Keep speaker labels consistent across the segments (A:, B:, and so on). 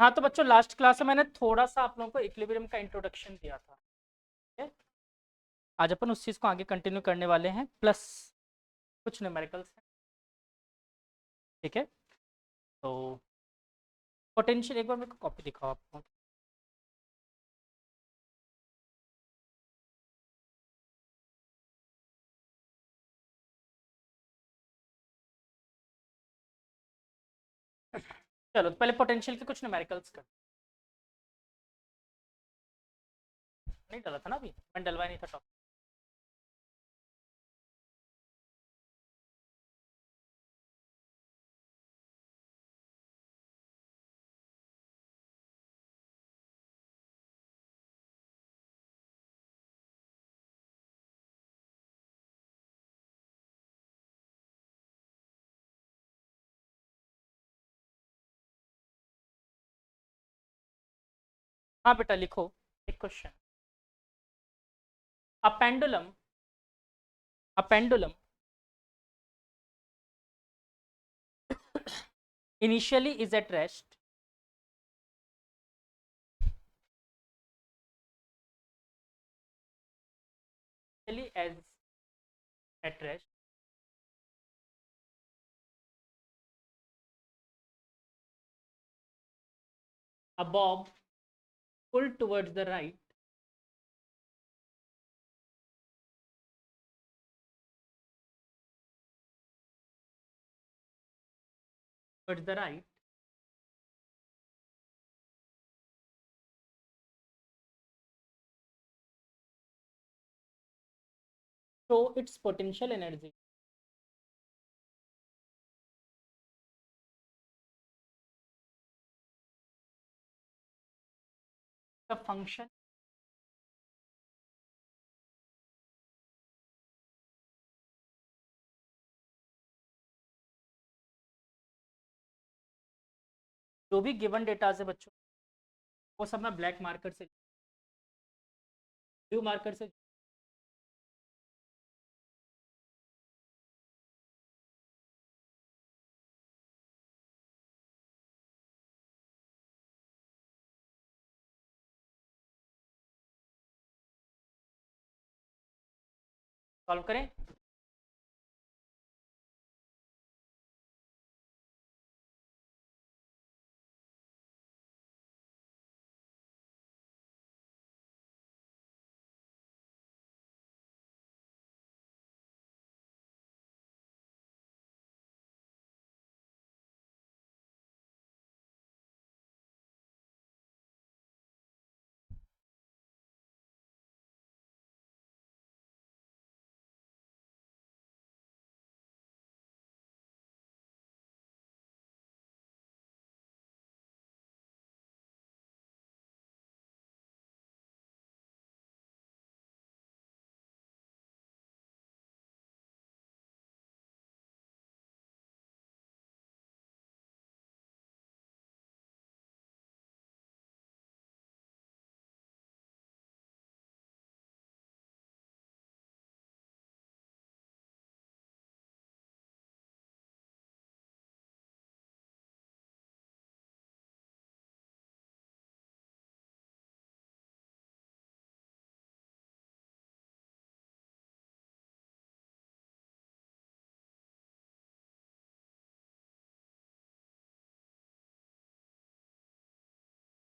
A: हाँ तो बच्चों लास्ट क्लास में मैंने थोड़ा सा आप लोगों को इक्विलिब्रियम का इंट्रोडक्शन दिया था। ठीक है? आज अपन उस चीज़ को आगे कंटिन्यू करने वाले हैं, प्लस कुछ न्यूमेरिकल्स हैं। ठीक है, तो पोटेंशियल एक बार मेरे को कॉपी दिखाओ आपको। चलो तो पहले पोटेंशियल के कुछ न्यूमेरिकल्स कर। नहीं डाला था ना अभी, मैंने डलवाया नहीं था टॉपिक। हाँ बेटा लिखो एक question. A pendulum, a pendulum initially is at rest, initially as at rest, a bob pulled towards the right, towards the right, show its potential energy. The function जो भी गिवन डेटा है बच्चों, वो सब मैं ब्लैक मार्कर से, blue marker से solve करें।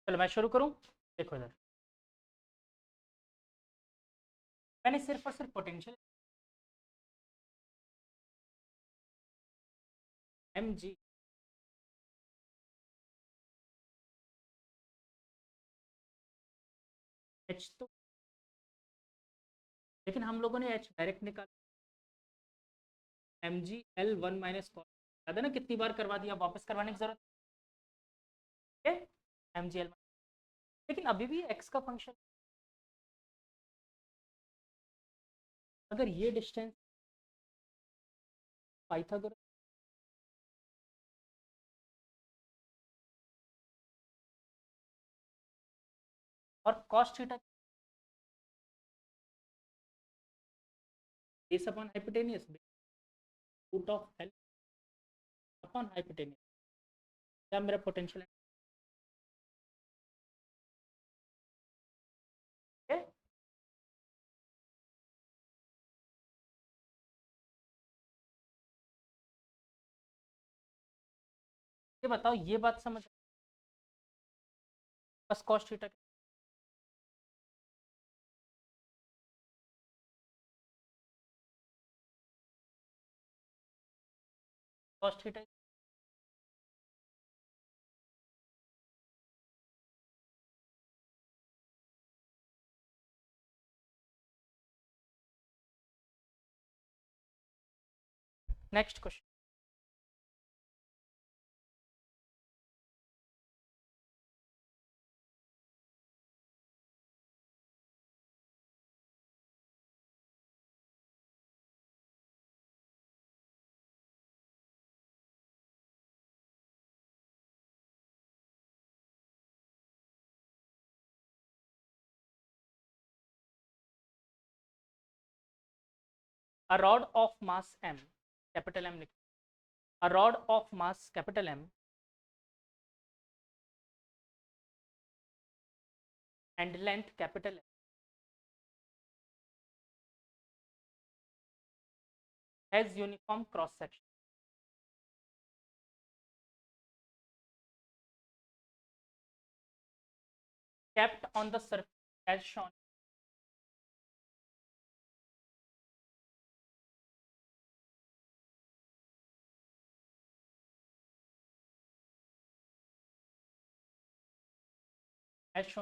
A: चलो मैं शुरू करूं। देखो इधर, मैंने सिर्फ और सिर्फ पोटेंशियल एम जी एच तो, लेकिन हम लोगों ने एच डायरेक्ट निकाला। M G L one minus cos, याद है ना कितनी बार करवा दिया, वापस करवाने की जरूरत है। एम जी एल, लेकिन अभी भी एक्स का फंक्शन, अगर ये डिस्टेंस पाइथागोरस और cos theta base upon hypotenuse, root of L upon hypotenuse, क्या मेरा पोटेंशियल है। ये बताओ, ये बात समझ, बस cos theta cos theta. Next question. A rod of mass m, capital M लिख, a rod of mass capital M and length capital M has uniform cross section kept on the surface as shown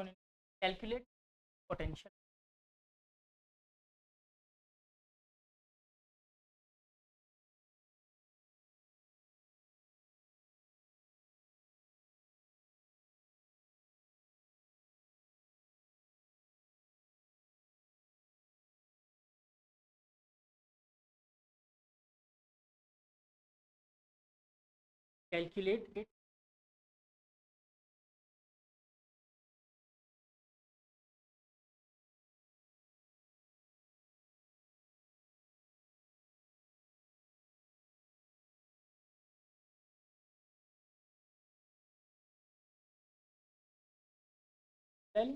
A: in calculate potential calculate it well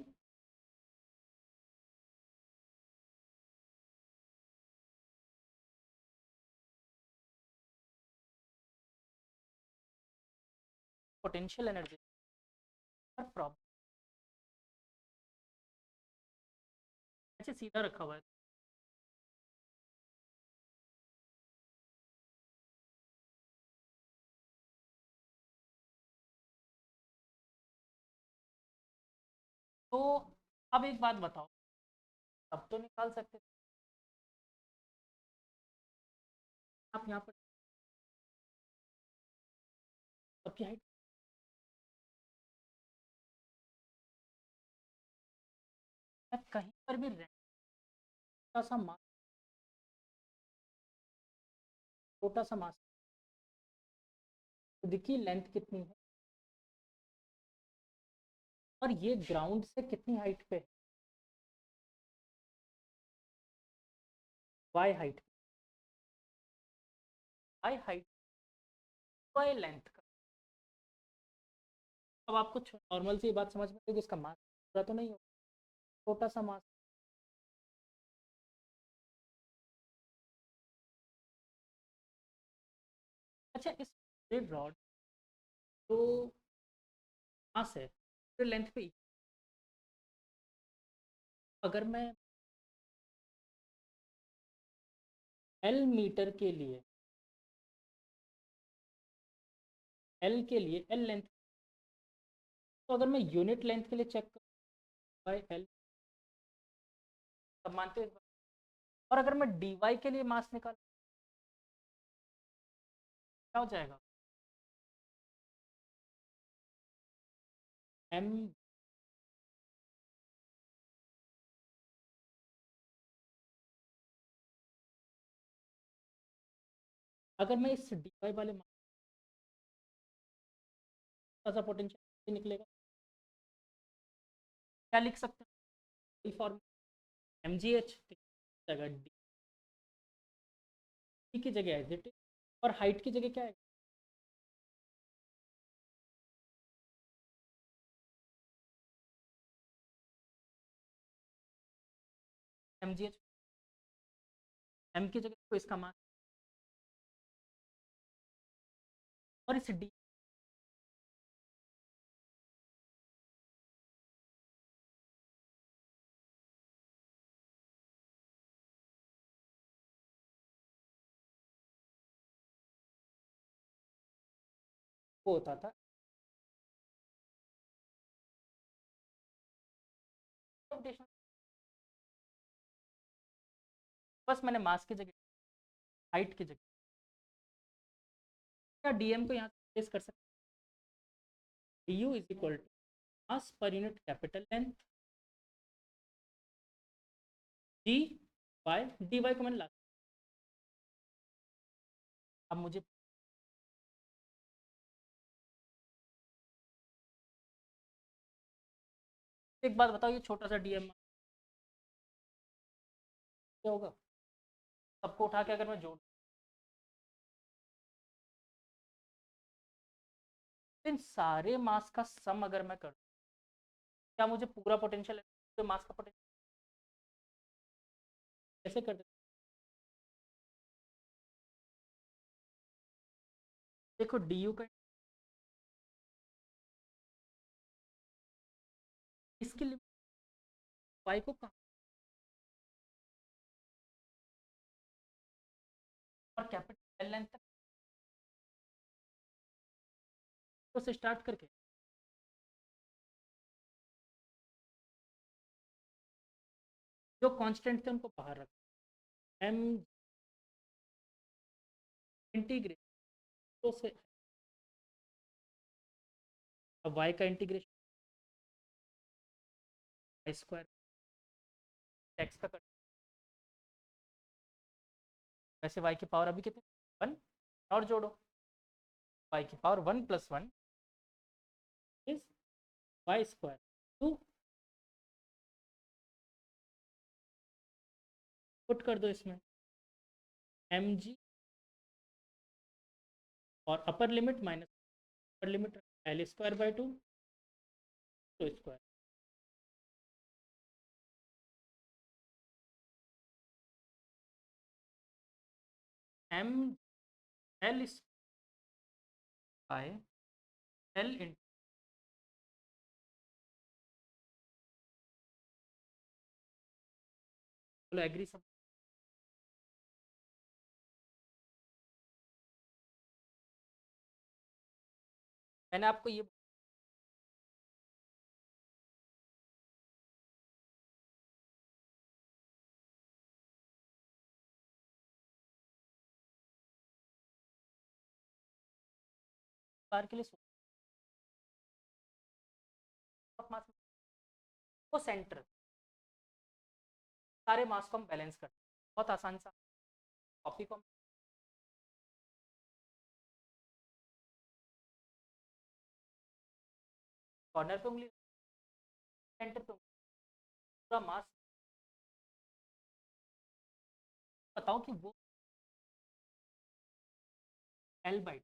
A: potential energy पर problem. ऐसे सीधा रखा हुआ है तो अब एक बात बताओ, अब तो निकाल सकते थे आप यहाँ पर सबकी हाइट, कहीं पर भी सा मास, छोटा सा मास, खुद की लेंथ कितनी है और ये ग्राउंड से कितनी हाइट पे है, Y height, Y height Y length का। अब आपको नॉर्मल सी बात समझ में आएगी, इसका मास पूरा तो नहीं होगा, छोटा सा मास। अच्छा, इस रॉड जो मास है लेंथ पे, अगर मैं एल मीटर के लिए, एल के लिए एल लेंथ, तो अगर मैं यूनिट लेंथ के लिए चेक करूँ बाई एल, तब मानते हैं। और अगर मैं डी वाई के लिए मास निकाल, क्या हो जाएगा, एम, अगर मैं इस डी वाई वाले मास का पोटेंशियल निकलेगा, क्या लिख सकते हैं फॉर्म, एम जी एच जगह डी की जगह एज इट इज, और हाइट की जगह क्या है, एम जी एच, एम की जगह तो इसका मास, और इस डी वो होता था कंप्यूटेशन। बस मैंने मास की जगह हाइट की जगह या डीएम को यहाँ प्लेस कर सकते हैं। D U is equal to mass पर unit capital length D Y, D Y को मैंने ला। अब मुझे एक बात बताओ, ये छोटा सा डीएम क्या होगा? सबको उठा के अगर मैं जोड़ इन सारे मास का सम अगर मैं कर, क्या मुझे पूरा पोटेंशियल मास का पोटेंशियल कैसे कर देता? देखो डी यू का इसके लिए वाई को कहाँ और कैपिटल लेंथ तक तो से स्टार्ट करके जो कांस्टेंट थे उनको बाहर रख एम इंटीग्रेट तो से। अब वाई का इंटीग्रेशन वाई स्क्वायर एक्स का कर, वैसे वाई की पावर अभी कितनी 1 और जोड़ो वाई की power 1 + 1 is Y square 2 put कर दो इसमें एम जी और upper limit minus upper limit L square by 2 two square M L by L in. बोलो एग्री सब? मैंने आपको ये बार के लिए वो सेंटर सारे मास को हम बैलेंस करते हैं, बहुत आसान सा कॉपी को कॉर्नर पे उंगली सेंटर पे पूरा मास बताओ कि वो एल बाई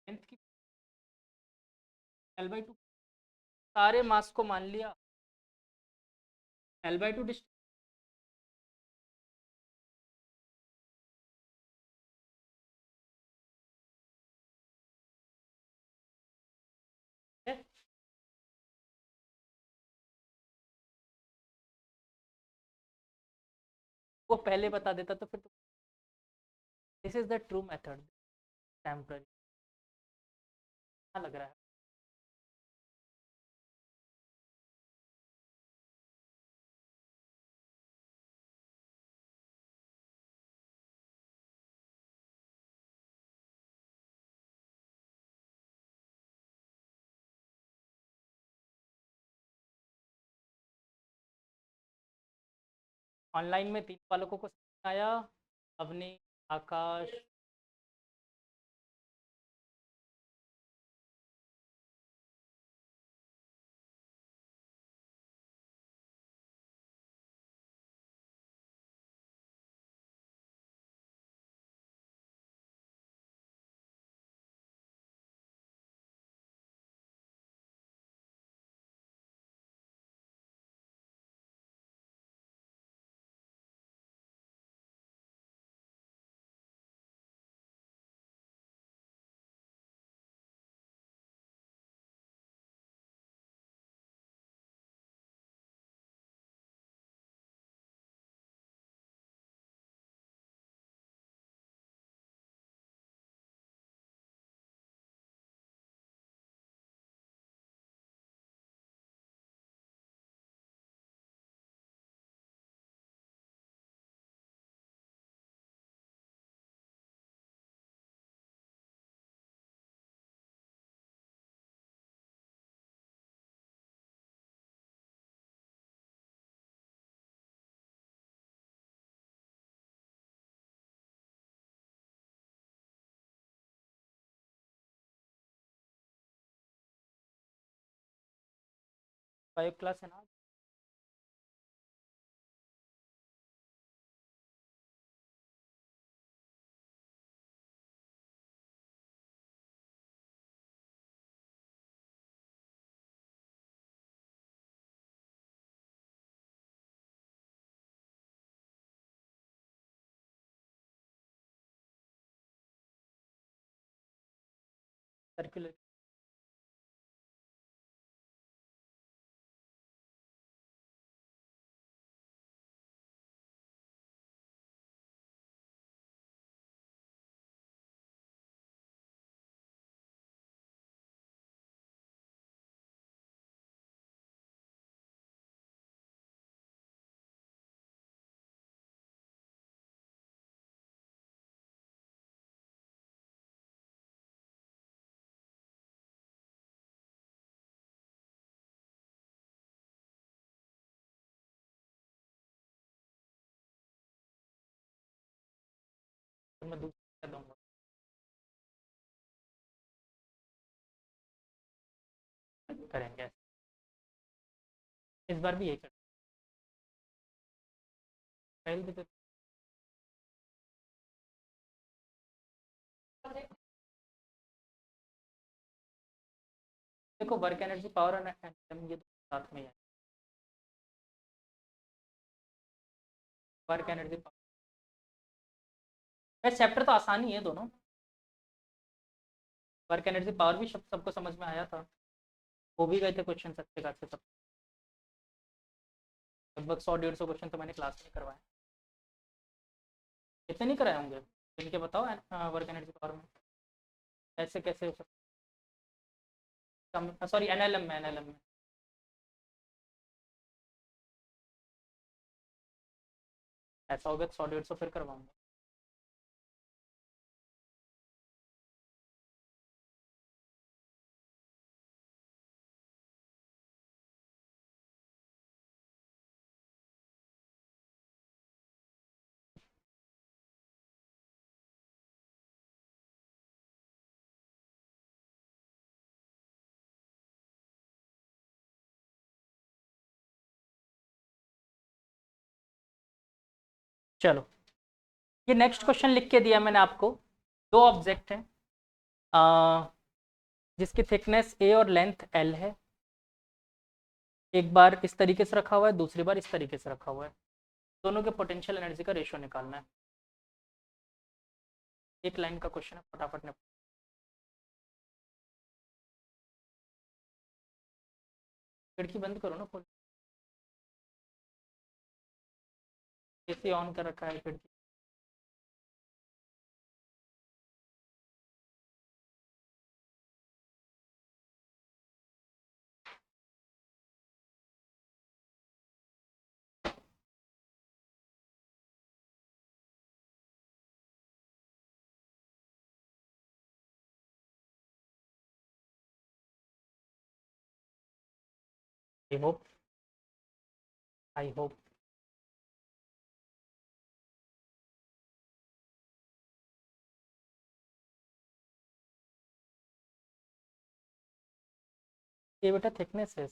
A: लेंथ की L/2 सारे मास को मान लिया L/2 डिस्टेंस है। वो पहले बता देता तो फिर तो this is the true method temporary लग रहा है। ऑनलाइन में 3 बालकों को आया, अवनी, आकाश, बायो क्लास है ना। सर्कुलर। तो मैं दूसरा दूंगा। करेंगे इस बार भी यही करें। पहले भी तो देखो, वर्क एनर्जी पावर और ये तो साथ में ही है। वर्क एनर्जी पावर, वैसे चैप्टर तो आसान ही है दोनों। वर्क एनर्जी पावर भी सबको समझ में आया था। हो भी गए थे क्वेश्चन अच्छे खासे सब। लगभग 100-150 क्वेश्चन तो मैंने क्लास में करवाए। इतने नहीं कराए होंगे इनके, बताओ वर्क एनर्जी पावर में ऐसे कैसे हो सकता। सॉरी, एनएलएम में, एनएलएम में। ऐसा हो गया तो 100-150 फिर करवाऊंगा। चलो, ये नेक्स्ट क्वेश्चन लिख के दिया मैंने आपको। दो ऑब्जेक्ट हैं, जिसकी थिकनेस ए और लेंथ एल है। एक बार इस तरीके से रखा हुआ है, दूसरी बार इस तरीके से रखा हुआ है। दोनों के पोटेंशियल एनर्जी का रेशियो निकालना है। एक लाइन का क्वेश्चन है, फटाफट ने। खिड़की बंद करो ना, खोल। एसी ऑन कर रखा है, खिड़की। I hope, I hope. ये बेटा थिकनेस है,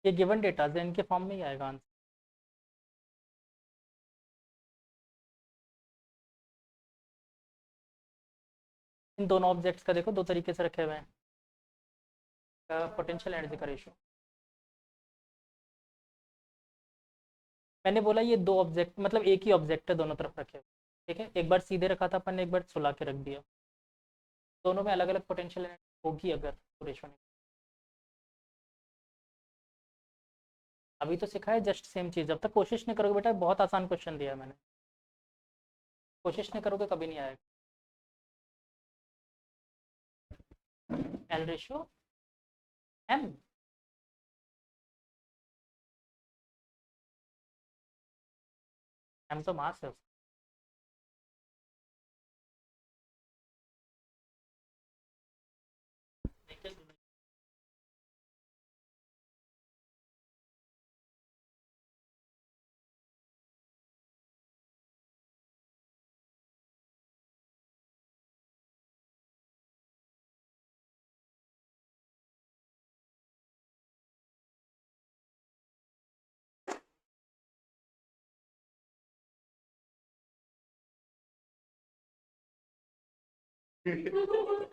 A: ये गिवन डेटा है, इनके फॉर्म में ही आएगा आंसर। इन दोनों ऑब्जेक्ट्स का देखो, दो तरीके से रखे हुए हैं पोटेंशियल एनर्जी का रेशियो। मैंने बोला ये दो ऑब्जेक्ट मतलब एक ही ऑब्जेक्ट है, दोनों तरफ रखे हुए। ठीक है, एक बार सीधे रखा था अपन ने, एक बार सुला के रख दिया। दोनों में अलग अलग पोटेंशियल एनर्जी होगी अगर तो रेशियो नहीं। अभी तो सिखाया जस्ट सेम चीज़। जब तक कोशिश नहीं करोगे बेटा, बहुत आसान क्वेश्चन दिया है मैंने। कोशिश नहीं करोगे कभी नहीं आएगा। L ratio M. एम तो मास है उसका। सिंपल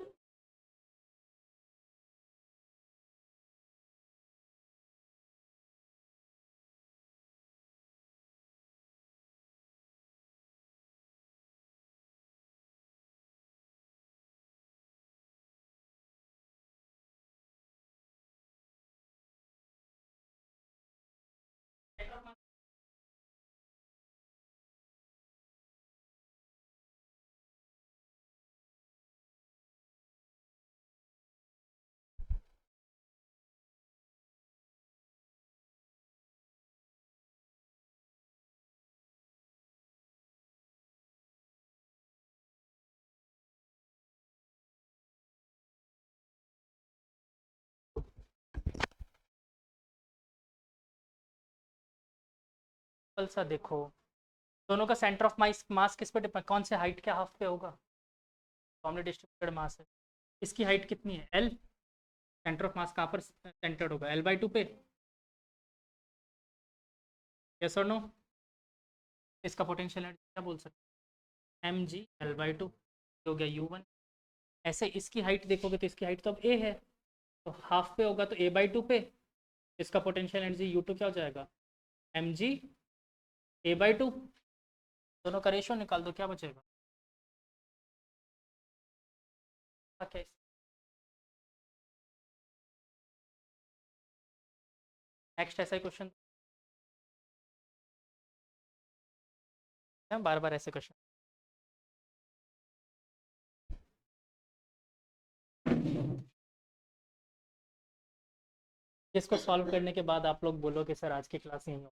A: सा देखो, दोनों का सेंटर ऑफ मास मास किस पे डिपेंड, कौन से हाइट के हाफ पे होगा, कॉमनली डिस्ट्रीब्यूटेड मास है। इसकी हाइट कितनी है, एल। सेंटर ऑफ मास कहाँ पर सेंटर्ड होगा, L/2 पे। यस और नो। इसका पोटेंशियल एनर्जी क्या बोल सकते हैं, mg L/2 हो गया U1। ऐसे इसकी हाइट देखोगे तो इसकी हाइट तो अब a है, तो हाफ पे होगा तो a/2 पे। इसका पोटेंशियल एनर्जी U2 क्या हो जाएगा, mg a/2। दोनों का रेशो निकाल दो, क्या बचेगा, क्या। नेक्स्ट ऐसा ही क्वेश्चन, बार बार ऐसे क्वेश्चन। जिसको सॉल्व करने के बाद आप लोग बोलो कि सर आज की क्लास यहीं हो।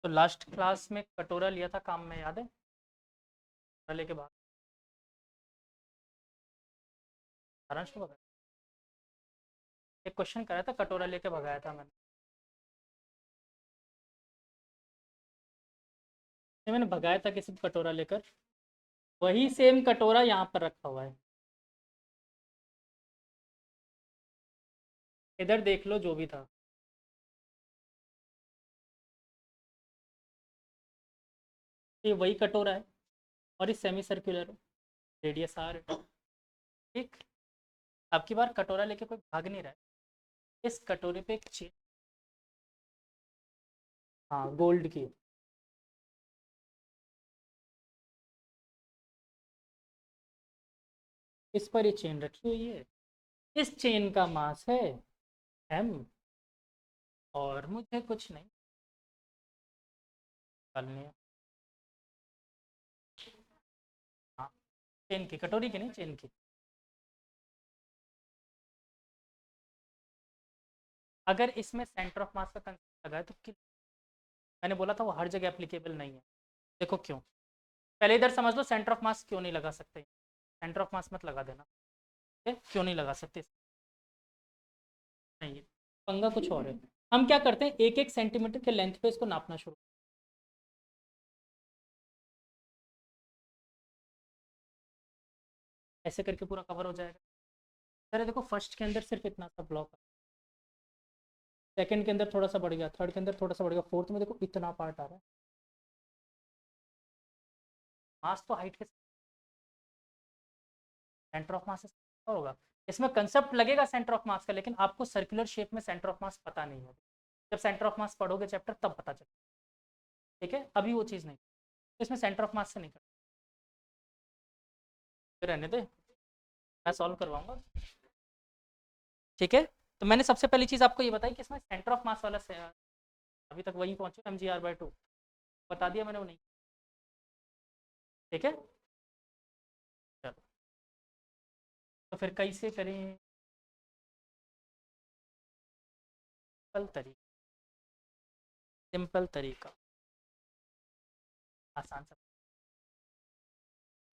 A: तो लास्ट क्लास में कटोरा लिया था काम में, याद है, कटोरा लेके भाग, सारांश को भगाया, एक क्वेश्चन कराया था, कटोरा लेके भगाया था मैंने। मैंने भगाया था किसी को कटोरा लेकर, वही सेम कटोरा यहाँ पर रखा हुआ है, इधर देख लो जो भी था। ये वही कटोरा है, और इस सेमी सर्कुलर रेडियस आर। ठीक, अब की बार कटोरा लेके कोई भाग नहीं रहा है, इस कटोरे पे एक चेन, हाँ गोल्ड की, इस पर ये चेन रखी हुई है, इस चेन का मास है m, और मुझे कुछ नहीं निकालनी है। हाँ, चेन की, कटोरी की नहीं, चेन की। अगर इसमें सेंटर ऑफ मास का कंसेप्ट लगा है तो मैंने बोला था वो हर जगह एप्लीकेबल नहीं है। देखो क्यों, पहले इधर समझ लो सेंटर ऑफ मास क्यों नहीं लगा सकते, सेंटर ऑफ मास मत लगा देना, ठीक है? क्यों नहीं लगा सकते, नहीं, पंगा कुछ और है। हम क्या करते हैं, एक एक सेंटीमीटर के लेंथ पे इसको नापना शुरू, ऐसे करके पूरा कवर हो जाएगा। अरे देखो फर्स्ट के अंदर सिर्फ इतना सा ब्लॉक है, सेकंड के अंदर थोड़ा सा बढ़ गया, थर्ड के अंदर थोड़ा सा बढ़ गया, फोर्थ में देखो इतना पार्ट आ रहा है। मास तो हाइट के सेंटर ऑफ मास से होगा, इसमें कंसेप्ट लगेगा सेंटर ऑफ मास का, लेकिन आपको सर्कुलर शेप में सेंटर ऑफ मास पता नहीं है। जब सेंटर ऑफ मास पढ़ोगे चैप्टर तब पता चलेगा, ठीक है, अभी वो चीज़ नहीं, इसमें सेंटर ऑफ मास से नहीं करना, फिर रहने दे, मैं सॉल्व करवाऊंगा। ठीक है, तो मैंने सबसे पहली चीज़ आपको ये बताई कि इसमें सेंटर ऑफ मास वाला से अभी तक वहीं पहुंचे, mg/2 बता दिया मैंने, वो नहीं, ठीक है। चलो, तो फिर कैसे करें, सिंपल तरीका, सिंपल तरीका, आसान सा।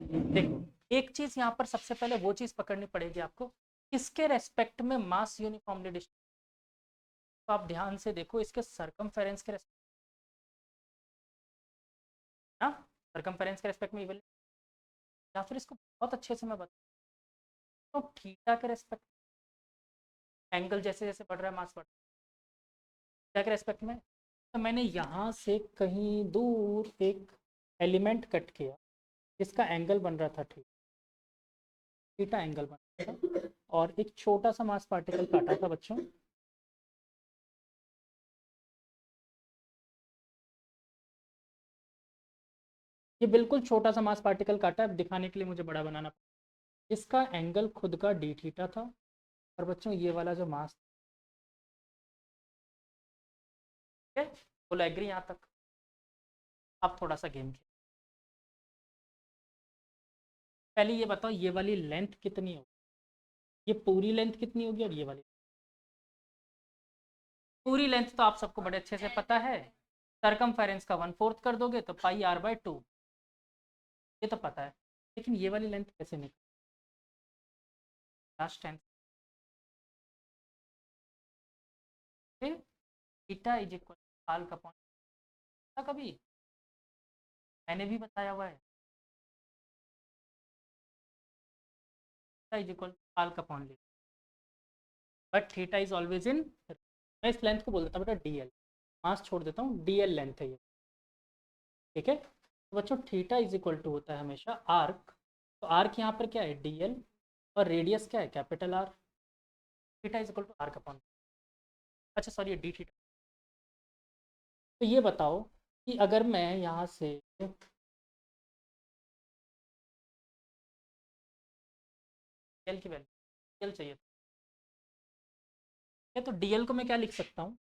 A: देखो एक चीज यहाँ पर सबसे पहले वो चीज पकड़नी पड़ेगी आपको, किसके रेस्पेक्ट में मास यूनिफॉर्मली डिस्ट्रीब्यूटेड। तो आप ध्यान से देखो इसके सरकमफेरेंस के रेस्पेक्ट, ना सरकमफेरेंस के रेस्पेक्ट में इवल, या फिर इसको बहुत अच्छे से मैं बताऊँ तो थीटा के रेस्पेक्ट, एंगल जैसे जैसे बढ़ रहा है मास बढ़ रहा है, थीटा के रेस्पेक्ट में। तो मैंने यहाँ से कहीं दूर एक एलिमेंट कट किया जिसका एंगल बन रहा था थीटा, थीटा एंगल बन रहा था, और एक छोटा सा मास पार्टिकल काटा था बच्चों। ये बिल्कुल छोटा सा मास पार्टिकल काटा है, दिखाने के लिए मुझे बड़ा बनाना पड़ा। इसका एंगल खुद का डी थीटा था, और बच्चों ये वाला जो मास, ठीक है, बोलो एग्री यहाँ तक। अब थोड़ा सा गेम खेल, पहले ये बताओ ये वाली लेंथ कितनी होगी, ये पूरी लेंथ कितनी होगी, और ये वाली पूरी लेंथ तो आप सबको बड़े अच्छे से पता है, सरकमफेरेंस का 1/4 कर दोगे तो पाई आर बाई 2, ये तो पता है। लेकिन ये वाली लेंथ कैसे निकली, last time theta is equal पाल का पॉइंट, कभी मैंने भी बताया हुआ है, थीटा इज इक्वल पाल का point, but theta is always in, मैं इस लेंथ को बोल देता हूँ बेटा डी एल, मास छोड़ देता हूँ, डी एल लेंथ है ये, ठीक है। तो बच्चों थीटा इज इक्वल टू होता है हमेशा आर्क, तो आर्क यहाँ पर क्या है डी एल, और रेडियस क्या है capital R, theta is equal to arc upon, अच्छा सॉरी ये डी थीटा। तो ये बताओ कि अगर मैं यहाँ से एल की वैल्यू एल चाहिए, तो डीएल को मैं क्या लिख सकता हूँ,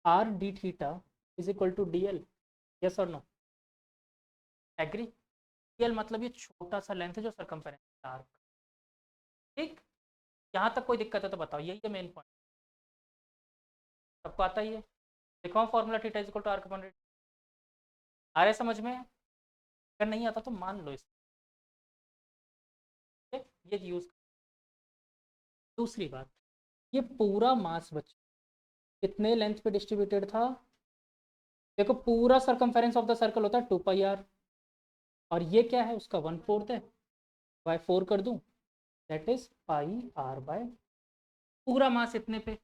A: R D theta is equal to D L, yes और नो, एग्री। डीएल मतलब ये छोटा सा लेंथ है जो सरकमफेरेंस आर्क, ठीक। यहाँ तक कोई दिक्कत है तो बताओ, यही है मेन पॉइंट, सबको आता ही है। देखो formula theta is equal to arc upon radius, आ रहा है समझ में, अगर नहीं आता तो मान लो इसे, ये यूज। दूसरी बात, ये पूरा मास बच्चे कितने लेंथ पे डिस्ट्रीब्यूटेड था, देखो पूरा सरकमफेरेंस ऑफ द सर्कल होता है 2 पाई आर, और ये क्या है उसका 1/4 है, बाय 4 कर दूं, that is pi R by, पूरा मास इतने पे,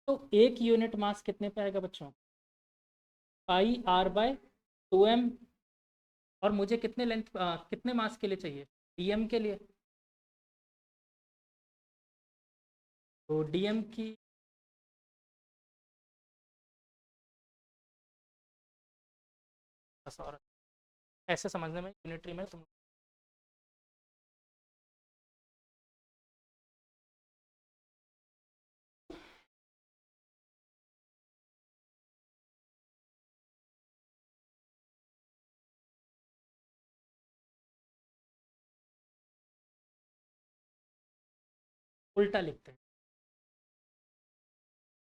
A: तो एक यूनिट मास कितने पे आएगा बच्चों, पाई आर बाय 2m, और मुझे कितने लेंथ कितने मास के लिए चाहिए, डीएम के लिए, तो डीएम की, बस और ऐसे समझने में यूनिटरी में तुम उल्टा लिखते हैं।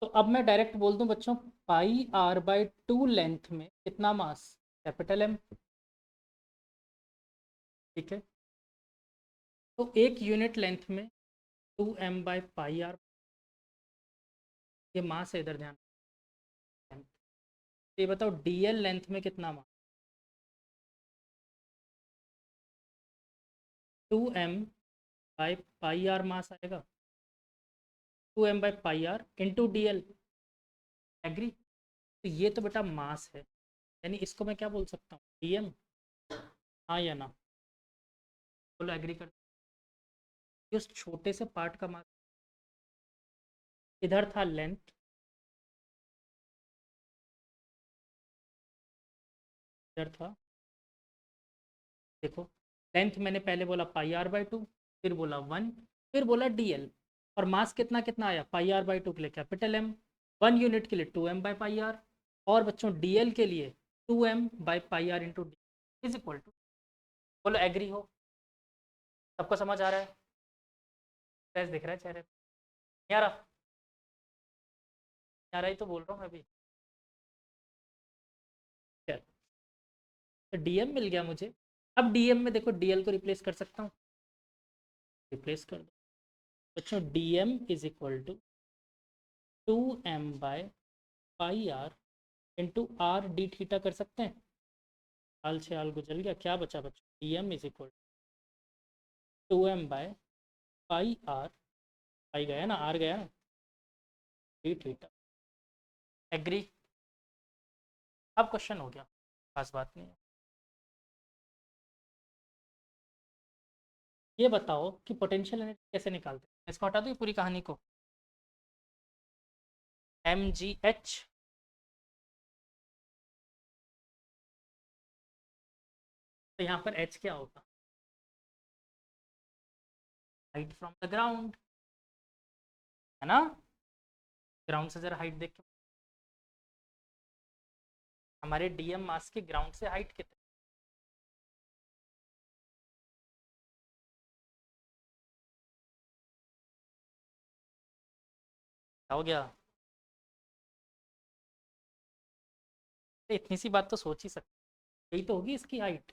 A: तो अब मैं डायरेक्ट बोल दूं बच्चों, पाई आर बाय 2 लेंथ में कितना मास, कैपिटल एम, ठीक है। तो एक यूनिट लेंथ में 2m बाय पाई आर, ये मास है इधर ध्यान, ये बताओ डीएल लेंथ में कितना मास, 2m by pi are mass आएगा, 2m by pi R into D L, agree. तो ये तो बेटा मास है, यानी इसको मैं क्या बोल सकता हूँ डीएम, हाँ या ना, बोलो एग्री कर। उस छोटे से पार्ट का मास, इधर था लेंथ, इधर था, देखो लेंथ मैंने पहले बोला पाई आर बाई 2, फिर बोला 1, फिर बोला डीएल, और मास कितना कितना आया पाई आर बाई 2 के लिए कैपिटल एम, 1 यूनिट के लिए 2m बाई पाई आर, और बच्चों डीएल के लिए 2m by pi R into D is equal to, बोलो एग्री हो, सबको समझ आ रहा है, स्ट्रेस दिख रहा है चेहरे पे, नहीं आ रहा, नहीं आ रहा ही तो बोल रहा हूँ मैं भी, तो डीएम मिल गया मुझे, अब डीएम में देखो डीएल को रिप्लेस कर सकता हूँ, रिप्लेस कर दो बच्चों। DM is equal to 2m/πr into R D theta कर सकते हैं। आल से आल गुजर गया, क्या बचा बच्चों? DM is equal to 2m/πr, pi गया ना, आर गया ना, डी थीटा। एग्री? अब क्वेश्चन हो गया, खास बात नहीं है। ये बताओ कि पोटेंशियल एनर्जी कैसे निकालते हैं। इसको हटा दो, ये पूरी कहानी को। mgh तो यहाँ पर h क्या होगा? हाइट फ्रॉम द ग्राउंड, है ना? ग्राउंड से जरा हाइट देख के, हमारे डीएम मास की ग्राउंड से हाइट कितनी हो गया? इतनी सी बात तो सोच ही सकते, यही तो होगी इसकी हाइट।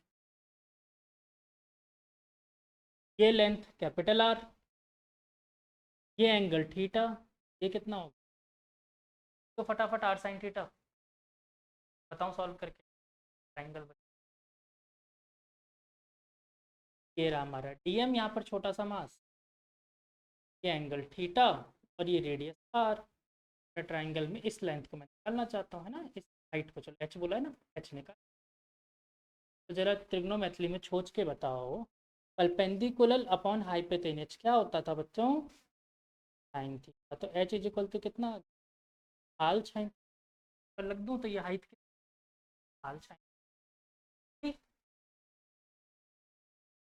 A: ये लेंथ कैपिटल आर, ये एंगल थीटा, ये कितना होगा? तो फटाफट आर साइन थीटा बताऊं सॉल्व करके। एंगल ये रहा हमारा डीएम, यहाँ पर छोटा सा मास, ये एंगल थीटा और ये रेडियस आर। ट्राइंगल में इस लेंथ को मैं निकालना चाहता हूँ, है ना, इस हाइट को। चलो एच बोला है ना, एच निकाल। तो जरा ट्रिग्नोमेट्री में सोच के बताओ, परपेंडिकुलर अपॉन हाइपोटेनस क्या होता था बच्चों? Sine theta. तो एच इज इक्वल टू कितना? हाल साइन पर लग दूँ तो ये हाइट की हाल साइन।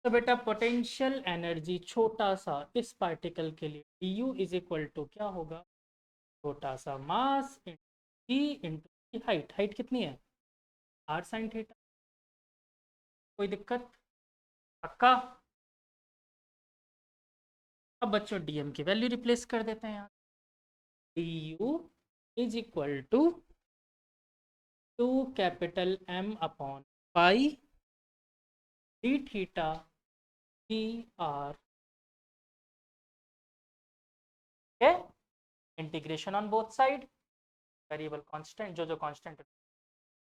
A: तो बेटा पोटेंशियल एनर्जी छोटा सा इस पार्टिकल के लिए D U is equal to क्या होगा? छोटा सा mass G into height. Height कितनी है? R sine theta. कोई दिक्कत? पक्का? अब बच्चों डीएम की वैल्यू रिप्लेस कर देते हैं यहाँ। D U is equal to 2 capital M/पाई D theta D R. Integration on both side, variable constant, जो जो कांस्टेंट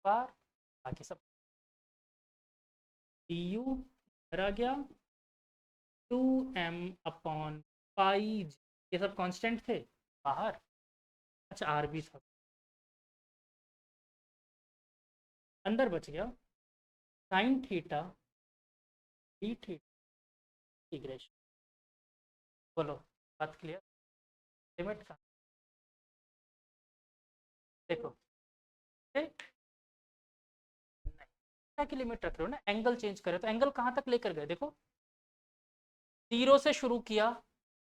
A: बार, बाकी सब। डी यू आ गया 2m/पाई, ये सब कांस्टेंट थे बाहर। अच्छा आर भी था, अंदर बच गया sine theta D theta integration. बोलो, बात क्लियर? लिमिट का देखो, ठीक? नहीं की लिमिट रख रहे हो ना, एंगल चेंज करे तो एंगल कहाँ तक लेकर गए? देखो 0 से शुरू किया,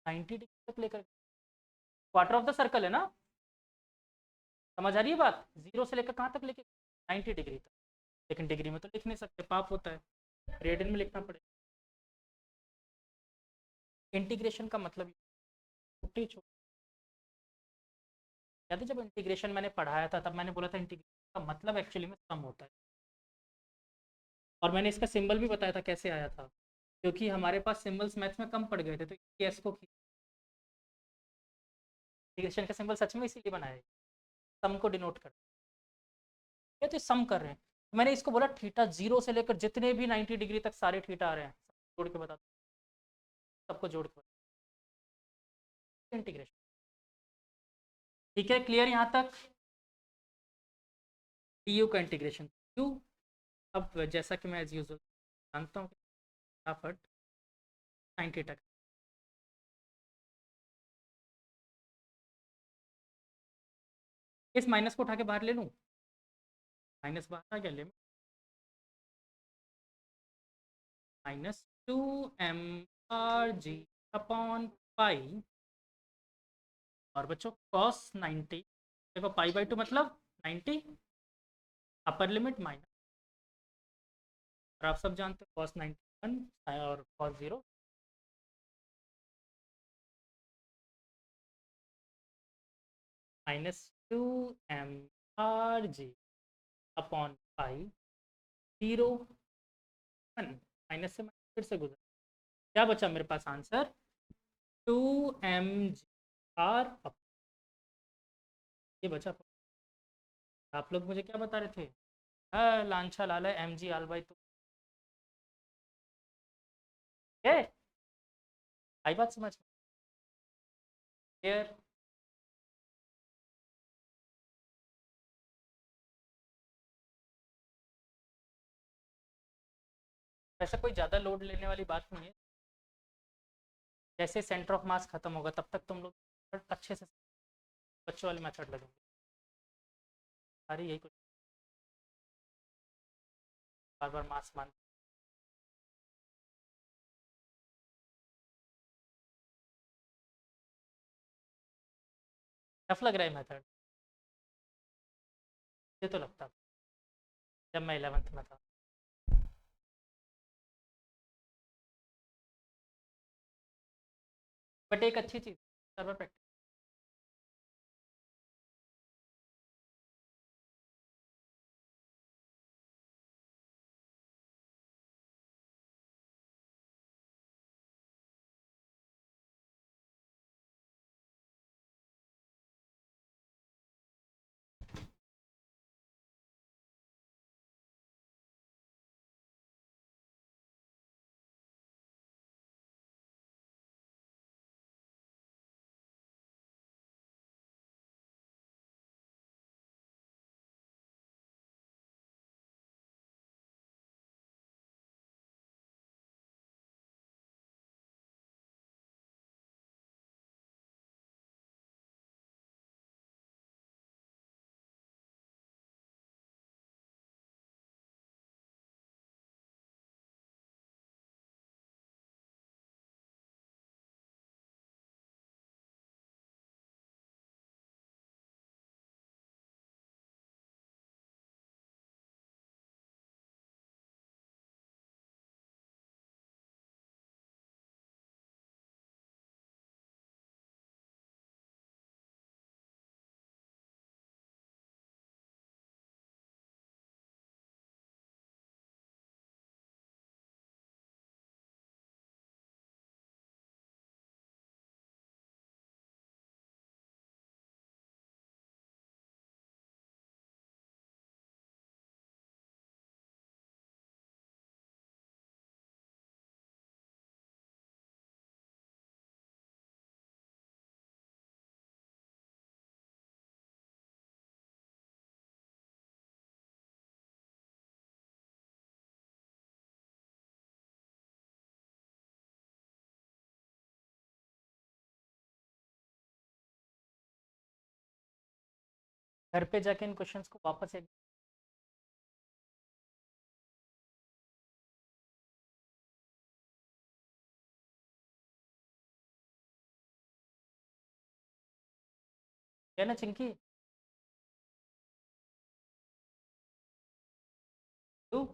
A: 90 डिग्री तक लेकर, क्वार्टर ऑफ द सर्कल है ना। समझ आ रही है बात? 0 से लेकर कहाँ तक लेके? 90 डिग्री तक। लेकिन डिग्री में तो लिख नहीं सकते, पाप होता है, रेडियन में लिखना पड़ेगा। इंटीग्रेशन का मतलब छोटी छोटी, याद है जब इंटीग्रेशन मैंने पढ़ाया था तब मैंने बोला था इंटीग्रेशन का मतलब एक्चुअली में सम होता है। और मैंने इसका सिंबल भी बताया था कैसे आया था, क्योंकि हमारे पास सिंबल्स मैथ्स में कम पड़ गए थे, तो एस को इंटीग्रेशन का सिंबल सच में इसीलिए बनाया है, सम को डिनोट कर। ये तो सम कर रहे हैं, मैंने इसको बोला थीटा 0 से लेकर जितने भी 90 डिग्री तक सारे थीटा आ रहे हैं, जोड़ के बता, सबको जोड़ के इंटीग्रेशन। ठीक है, क्लियर यहाँ तक? डी यू का इंटीग्रेशन क्यों? अब जैसा कि मैं एज यूजुअल जानता हूँ, फटाफट साइन थीटा, इस माइनस को उठा के बाहर ले लूँ, माइनस बाहर आ गया, लिमिट -2m/g/पाई। और बच्चों cos 90, देखो पाई/2 मतलब 90, अपर लिमिट माइनस, और आप सब जानते हो cos 91 और cos 0, -2m/g/पाई 0 1। माइनस से माइनस फिर से गुजर, क्या बचा मेरे पास आंसर? 2mg r, ये बचा। आप लोग मुझे क्या बता रहे थे? लांछा लाला mg r/2। है आई बात समझ में? क्लियर? वैसे कोई ज़्यादा लोड लेने वाली बात नहीं है। जैसे सेंटर ऑफ मास खत्म होगा तब तक तुम लोग अच्छे से बच्चों वाले मेथड लगेंगे। अरे यही कुछ, बार बार मास मान। टफ लग रहा है मेथड? ये तो लगता था जब मैं 11th में था। बट एक अच्छी चीज़, सर्वर प्रैक्टिस। घर पे जाके इन क्वेश्चंस को वापस एक, क्या ना चिंकी? तू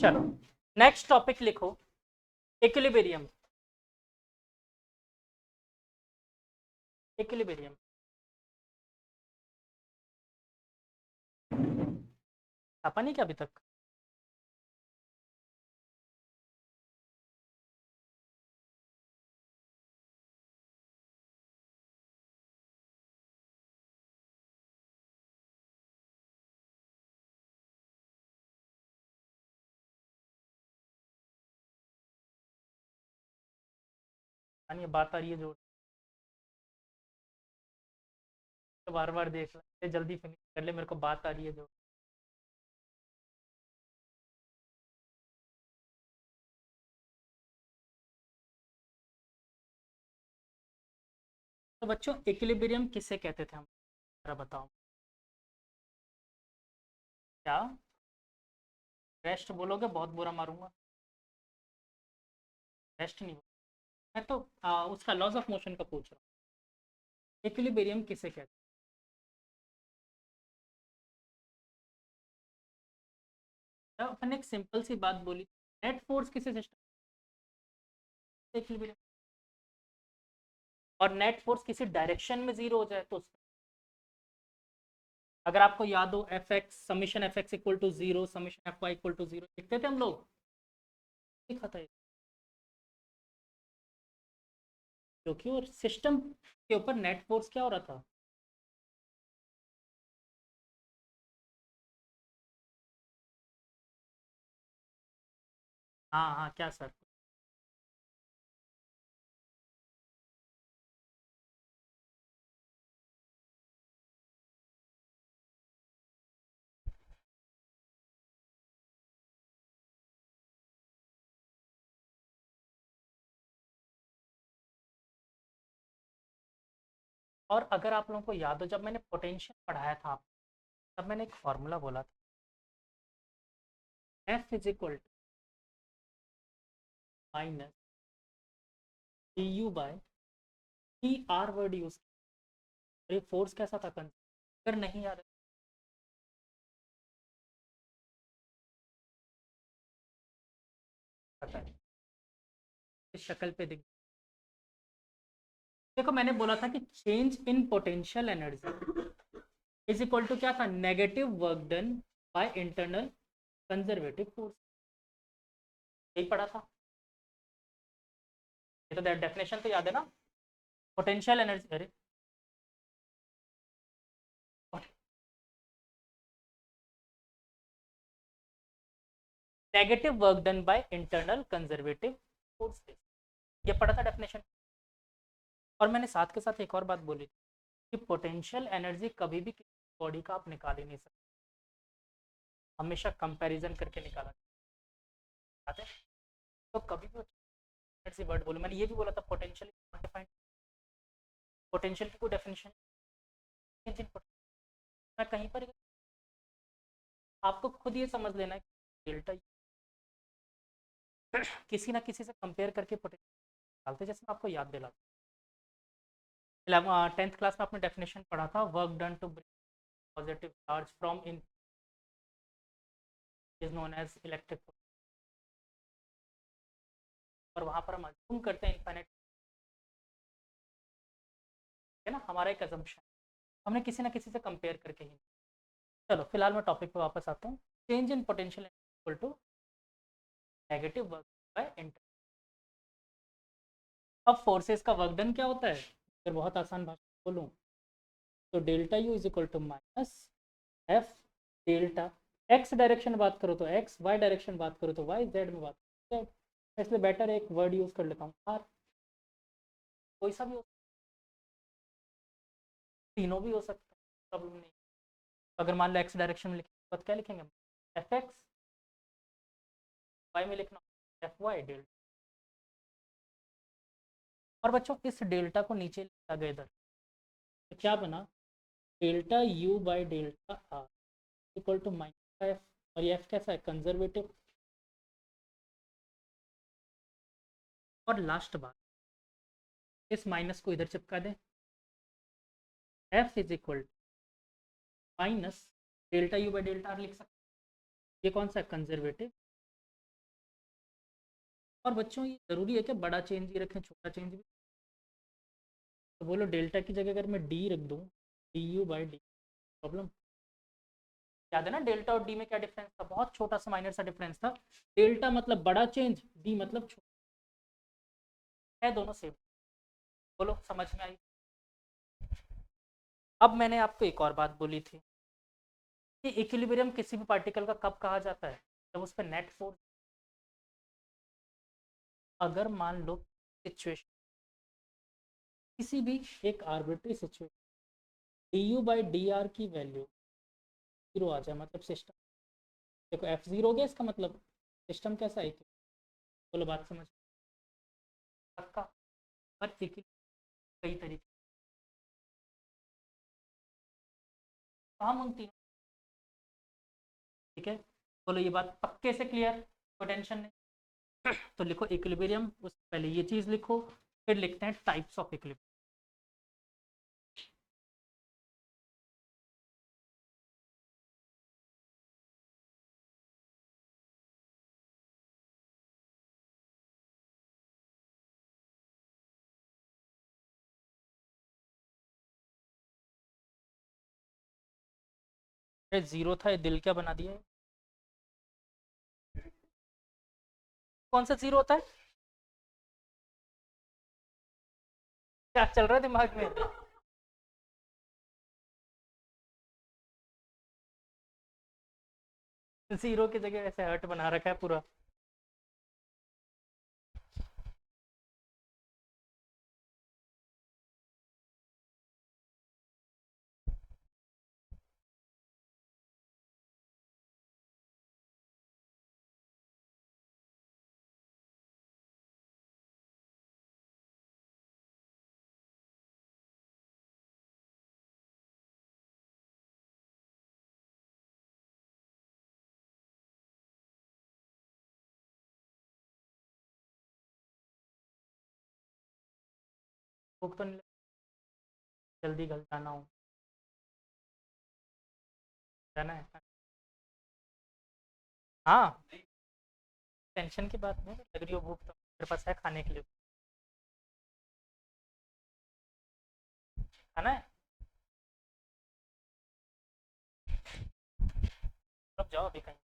A: चलो नेक्स्ट टॉपिक लिखो, इक्विलिब्रियम। इक्विलिब्रियम छापा नहीं क्या अभी तक? ये बात आ रही है जो, तो बार बार देख ले, जल्दी फिनिश कर ले, मेरे को बात आ रही है जो। तो बच्चों इक्विलिब्रियम किसे कहते थे हम, जरा बताओ। क्या रेस्ट बोलोगे? बहुत बुरा मारूंगा। रेस्ट नहीं मैं तो उसका लॉज ऑफ मोशन का पूछ रहा हूँ। इक्विलिब्रियम किसे कहते अपन ने एक सिंपल सी बात बोली, नेट फोर्स किसी सिस्टम इक्विलिब्रियम, और नेट फोर्स किसी डायरेक्शन में जीरो हो जाए तो अगर आपको याद हो F X summation F X equal to zero summation F Y equal to zero लिखते थे हम लोग, लिखा था क्योंकि और सिस्टम के ऊपर नेट फोर्स क्या हो रहा था, हाँ हाँ क्या सर, और अगर आप लोगों को याद हो जब मैंने पोटेंशियल पढ़ाया था तब मैंने एक फॉर्मूला बोला था, F is equal to minus D you by T R word use, ये फोर्स कैसा था अगर नहीं याद है इस शक्ल पे दिख, देखो मैंने बोला था कि change in potential energy is equal to क्या था, negative work done by internal conservative force, यही पढ़ा था, ये तो डेफिनेशन तो याद है ना, पोटेंशियल एनर्जी, अरे negative work done by internal conservative forces, ये पढ़ा था डेफिनेशन। और मैंने साथ के साथ एक और बात बोली थी कि पोटेंशियल एनर्जी कभी भी किसी बॉडी का आप निकाल ही नहीं सकते, हमेशा कंपैरिजन करके निकाला जाता है, तो कभी भी एनर्जी वर्ड बोलो, मैंने ये भी बोला था पोटेंशियल क्वांटिफाइड, पोटेंशियल की कोई डेफिनेशन मैं कहीं पर आपको खुद ये समझ लेना है कि डेल्टा किसी ना किसी से कंपेयर करके पोटेंशियल डालते, जैसे मैं आपको याद दिला, 10th क्लास में आपने डेफिनेशन पढ़ा था, work done to bring positive charge from in is known as electric, और वहां पर हम अज्यूम करते हैं इनफाइनाइट, है ना, हमारा एक अजम्पशन, हमने किसी ना किसी से कंपेयर करके ही, चलो फिलहाल मैं टॉपिक पे वापस आता हूँ, change in potential equal to negative work by inter, अब फोर्सेस का वर्क डन क्या होता है, फिर बहुत आसान भाषा बोलूँ तो delta you is equal to minus F delta, X direction बात करो तो एक्स, वाई डायरेक्शन बात करो तो वाई, जेड में बात करो जेड, इसलिए बेटर एक वर्ड यूज कर लेता हूँ आर, कोई सा भी हो, तीनों भी हो सकता है, प्रॉब्लम नहीं, अगर मान लो एक्स डायरेक्शन में लिखेंगे तो क्या लिखेंगे, एफ एक्स, वाई में लिखना एफ वाई डेल्टा, और बच्चों इस डेल्टा को नीचे लिखा गया इधर, तो क्या बना, delta U by delta R equal to minus F, और ये एफ कैसा है कंजर्वेटिव, और लास्ट बात इस माइनस को इधर चिपका दें, F is equal minus delta U by delta are लिख सकते, ये कौन सा है कंजर्वेटिव, और बच्चों ये जरूरी है कि बड़ा चेंज ही रखें छोटा चेंज भी, तो बोलो डेल्टा की जगह अगर मैं डी रख दूँ, D you by D, problem, याद है ना डेल्टा और डी में क्या डिफरेंस था, बहुत छोटा सा माइनर सा डिफरेंस था, डेल्टा मतलब बड़ा चेंज, डी मतलब छोटा, है दोनों सेम, बोलो समझ में आई। अब मैंने आपको एक और बात बोली थी कि इक्विलिब्रियम किसी भी पार्टिकल का कब कहा जाता है, जब उस पर नेट फोर्स, अगर मान लो सिचुएशन किसी भी एक arbitrary situation D you by D are की वैल्यू जीरो आ जाए, मतलब सिस्टम, देखो एफ जीरो हो गया, इसका मतलब सिस्टम कैसा है, बोलो बात समझ, पक्का, पर कई तरीके, तो हम उन तीनों, ठीक है, बोलो ये बात पक्के से क्लियर, कोई टेंशन नहीं, तो लिखो इक्विलिब्रियम, उससे पहले ये चीज़ लिखो, फिर लिखते हैं टाइप्स ऑफ इक्विलिब्रियम, अरे जीरो था, ये दिल क्या बना दिया है? कौन सा जीरो होता है? क्या चल रहा है दिमाग में? जीरो की जगह ऐसे हर्ट बना रखा है पूरा। भूख तो नहीं जल्दी घर जाना हो, जाना है। हाँ, टेंशन की बात नहीं, लग रही हो भूख तो मेरे पास है खाने के लिए। खाना है? अब जाओ अभी कहीं।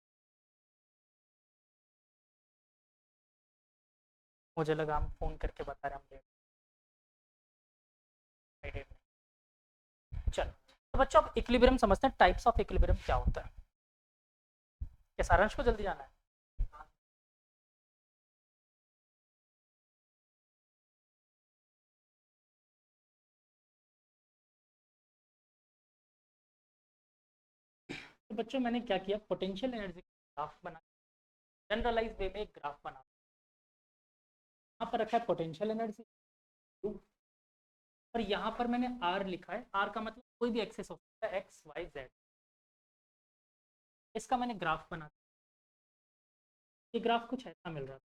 A: मुझे लगा हम फोन करके बता रहे हम लेट। चलो तो बच्चों, अब इक्विलिब्रियम समझते हैं, टाइप्स ऑफ इक्विलिब्रियम क्या होता है। क्या सारांश को जल्दी जाना है? तो बच्चों मैंने क्या किया, पोटेंशियल एनर्जी ग्राफ बना, जनरलाइज वे में एक ग्राफ बना। यहाँ पर रखा है पोटेंशियल एनर्जी, और यहाँ पर मैंने आर लिखा है। आर का मतलब कोई भी एक्सेस हो सकता है, एक्स वाई जेड। इसका मैंने ग्राफ बना, ये ग्राफ कुछ ऐसा मिल रहा था।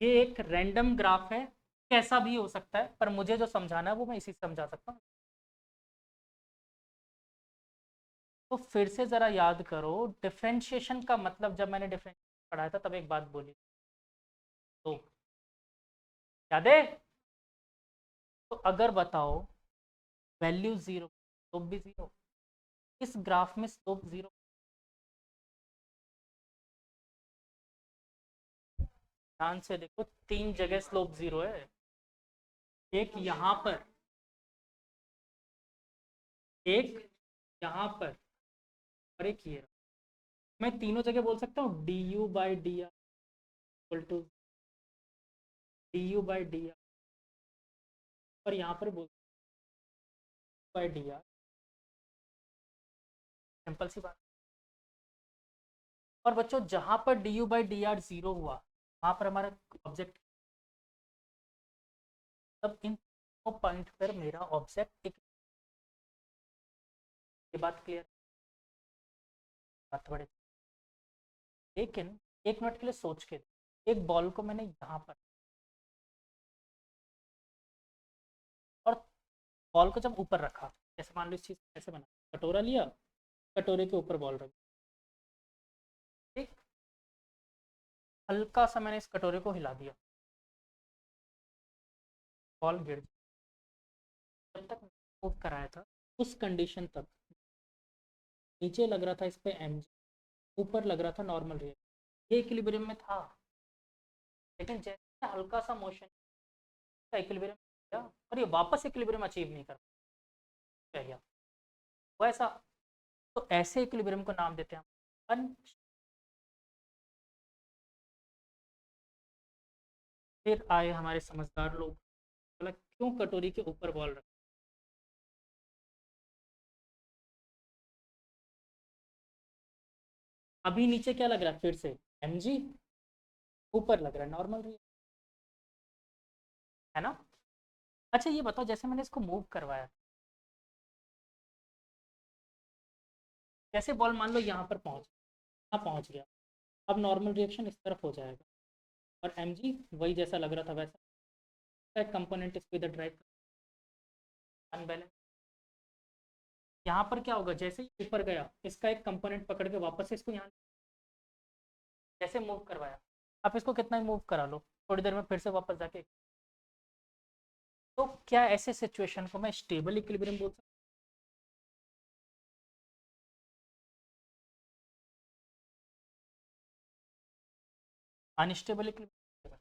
A: ये एक रैंडम ग्राफ है, कैसा भी हो सकता है, पर मुझे जो समझाना है वो मैं इसी से समझा सकता हूँ। तो फिर से जरा याद करो, डिफरेंशिएशन का मतलब जब मैंने डिफरेंशिएशन पढ़ाया था तब एक बात बोली, तो याद है? तो अगर बताओ वैल्यू जीरो, स्लोप भी जीरो, इस ग्राफ में स्लोप जीरो, ध्यान से देखो तीन जगह स्लोप जीरो है। एक यहाँ पर, एक यहाँ पर, और एक ये। मैं तीनों जगह बोल सकता हूँ D you by D R equal to D you by D R, और यहाँ पर बोल बाई डी आर। सिंपल सी बात। और बच्चों जहाँ पर D you by D R zero हुआ, वहाँ पर हमारा ऑब्जेक्ट, तब इन पॉइंट पर मेरा ऑब्जेक्ट एक, ये बात क्लियर? बात बड़े, लेकिन एक मिनट के लिए सोच के, एक बॉल को मैंने यहाँ पर, और बॉल को जब ऊपर रखा, जैसे मान लो इस चीज़ कैसे बना, कटोरा लिया, कटोरे के ऊपर बॉल रख, ठीक, हल्का सा मैंने इस कटोरे को हिला दिया, बॉल गिर, जब तक मूव कराया था उस कंडीशन तक नीचे लग रहा था इस पे एम, ऊपर लग रहा था नॉर्मल रिएक्शन, ये इक्विलिब्रियम में था। लेकिन जैसे हल्का सा मोशन का इक्विलिब्रियम किया, और ये वापस इक्विलिब्रियम अचीव नहीं कर पाया, वैसा, तो ऐसे इक्विलिब्रियम को नाम देते हैं हम। फिर आए हमारे समझदार लोग, बोला क्यों कटोरी के ऊपर बॉल रख, अभी नीचे क्या लग रहा है फिर से एम जी, ऊपर लग रहा है नॉर्मल, है ना? अच्छा ये बताओ, जैसे मैंने इसको मूव करवाया, जैसे बॉल मान लो यहाँ पर पहुँच, यहाँ पहुँच गया, अब नॉर्मल रिएक्शन इस तरफ हो जाएगा, और एम जी वही जैसा लग रहा था वैसा, एक कंपोनेंट इसको इधर ड्राइव, अनबैलेंस। यहाँ पर क्या होगा, जैसे ही ऊपर गया इसका एक कंपोनेंट पकड़ के वापस से इसको यहाँ जैसे मूव करवाया, आप इसको कितना ही मूव करा लो, थोड़ी देर में फिर से वापस जाके तो क्या ऐसे सिचुएशन को मैं स्टेबल इक्विलिब्रियम बोल सकता हूँ, अनस्टेबल इक्विलिब्रियम?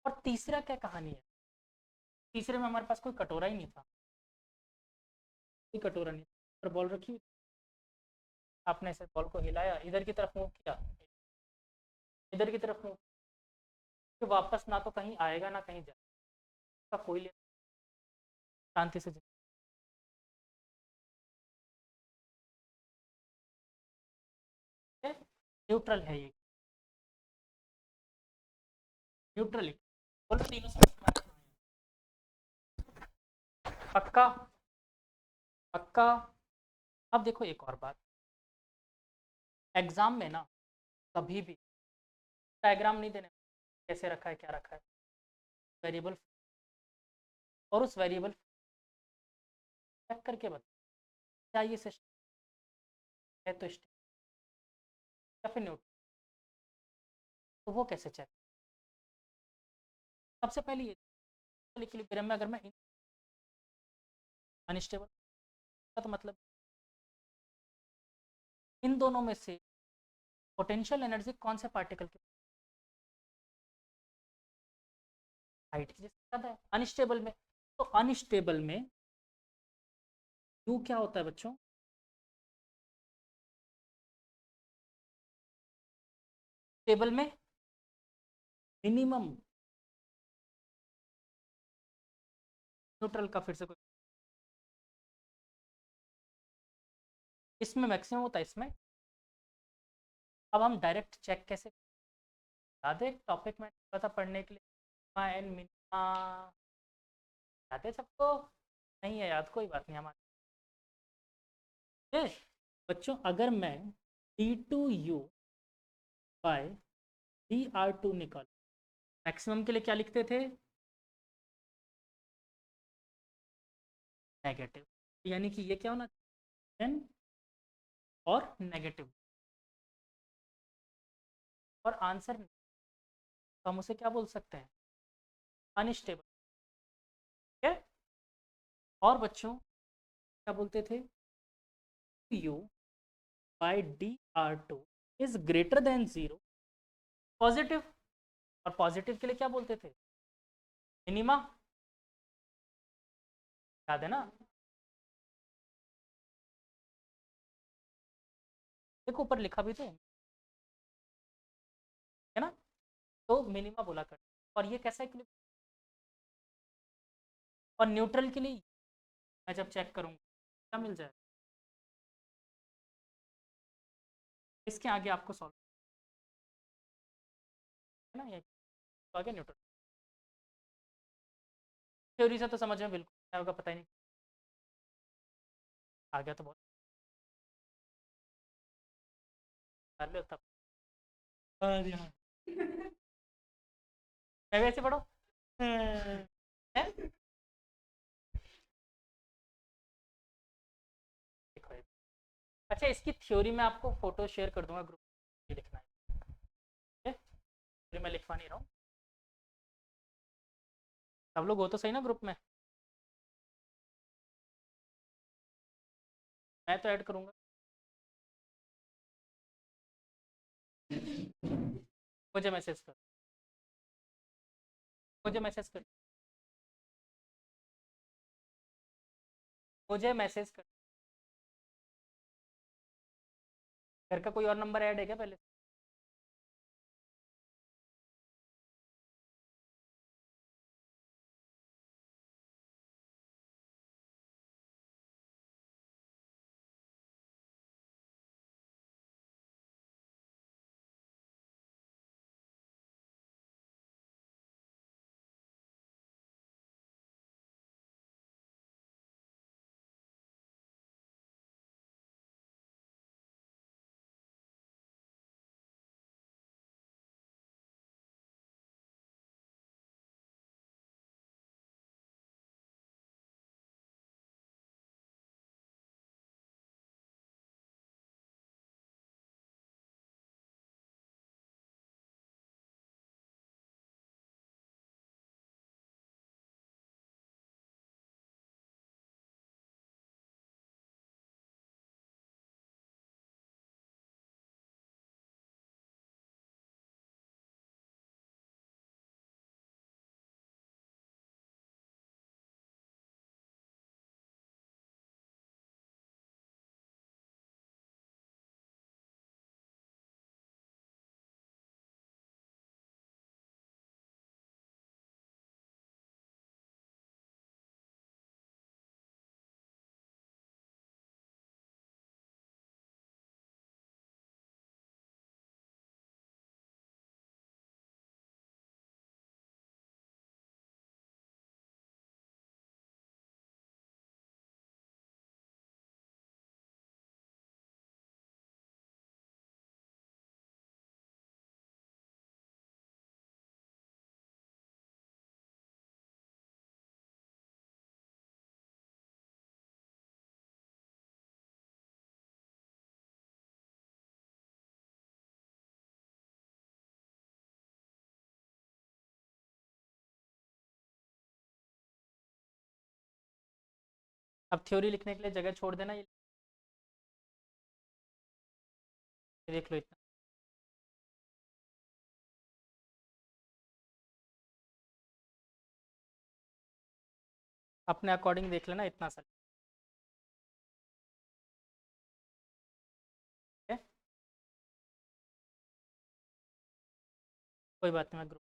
A: और तीसरा क्या कहानी है? तीसरे में हमारे पास कोई कटोरा ही नहीं था, कोई कटोरा नहीं था, पर बॉल रखी हुई थी। आपने ऐसे बॉल को हिलाया, इधर की तरफ मूव किया, इधर की तरफ मूव, फिर वापस ना तो कहीं आएगा ना कहीं जाएगा, उसका कोई शांति से न्यूट्रल है ये, न्यूट्रल ही बोलो तीनों से। पक्का? पक्का? अब देखो एक और बात, एग्जाम में ना कभी भी डायग्राम नहीं देने, कैसे रखा है क्या रखा है, वेरिएबल, और उस वेरिएबल चेक करके बता क्या ये सिस्टम है तो स्टेट या फिर न्यूट्रल, तो वो कैसे चेक? सबसे पहले ये इक्विलिब्रियम में अगर मैं अनस्टेबल का तो मतलब इन दोनों में से पोटेंशियल एनर्जी कौन से पार्टिकल की हाइट की ज़्यादा है अनस्टेबल में? तो अनस्टेबल में यू क्या होता है बच्चों? टेबल में मिनिमम, न्यूट्रल का फिर से कोई, इसमें मैक्सिमम होता है इसमें। अब हम डायरेक्ट चेक कैसे, याद है टॉपिक में थोड़ा सा पढ़ने के लिए एंड मिनिमा, याद है सबको? नहीं है याद, कोई बात नहीं हमारे। बच्चों अगर मैं d2u बाय dr2 निकाल, मैक्सिमम के लिए क्या लिखते थे? नेगेटिव, यानी कि ये क्या होना चाहिए और नेगेटिव, और आंसर तो हम उसे क्या बोल सकते हैं? अनस्टेबल। ठीक है? और बच्चों क्या बोलते थे? u by dr2 is greater than zero, positive, और पॉजिटिव के लिए क्या बोलते थे? मिनिमा, याद है ना? देखो ऊपर लिखा भी तो है ना, तो मिनिमा बोला कर। और ये कैसा है, और न्यूट्रल के लिए मैं जब चेक करूंगा क्या मिल जाए, इसके आगे आपको सॉल्व है ना, ये तो आगे न्यूट्रल। थ्योरी से तो समझ में बिल्कुल क्या होगा पता ही नहीं, आ गया तो बहुत कर लो तब। अरे हाँ। मैं वैसे पढ़ो है? देखो ये। अच्छा इसकी थ्योरी मैं आपको फोटो शेयर कर दूंगा ग्रुप में, लिखना है ठीक है? थ्योरी मैं लिखवा नहीं रहा हूँ, सब लोग हो तो सही ना ग्रुप में, मैं तो ऐड करूंगा। मुझे मैसेज कर, मुझे मैसेज कर, मुझे मैसेज कर। घर का कोई और नंबर ऐड है क्या पहले? अब थ्योरी लिखने के लिए जगह छोड़ देना, ये देख लो इतना। अपने अकॉर्डिंग देख लेना इतना सा, ठीक है? कोई बात नहीं, मैं ग्रुप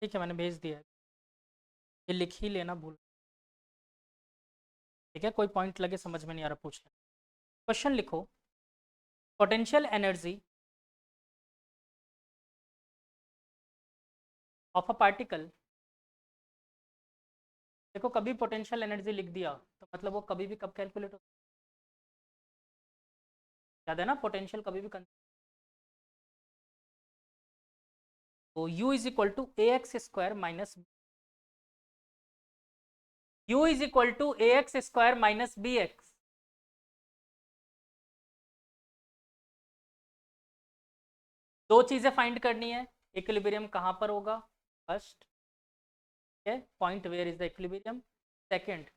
A: ठीक है, मैंने भेज दिया है, ये लिख ही लेना भूल, ठीक है? कोई पॉइंट लगे समझ में नहीं आ रहा पूछ लेना। क्वेश्चन लिखो, potential energy of a particle. देखो कभी पोटेंशियल एनर्जी लिख दिया तो मतलब वो कभी भी कब कैलकुलेट हो, याद है ना? पोटेंशियल कभी भी तो u is equal to A x square minus, u is equal to A x square minus B X. दो चीजें फाइंड करनी है, इक्विलिब्रियम कहां पर होगा फर्स्ट, है point where is the equilibrium, second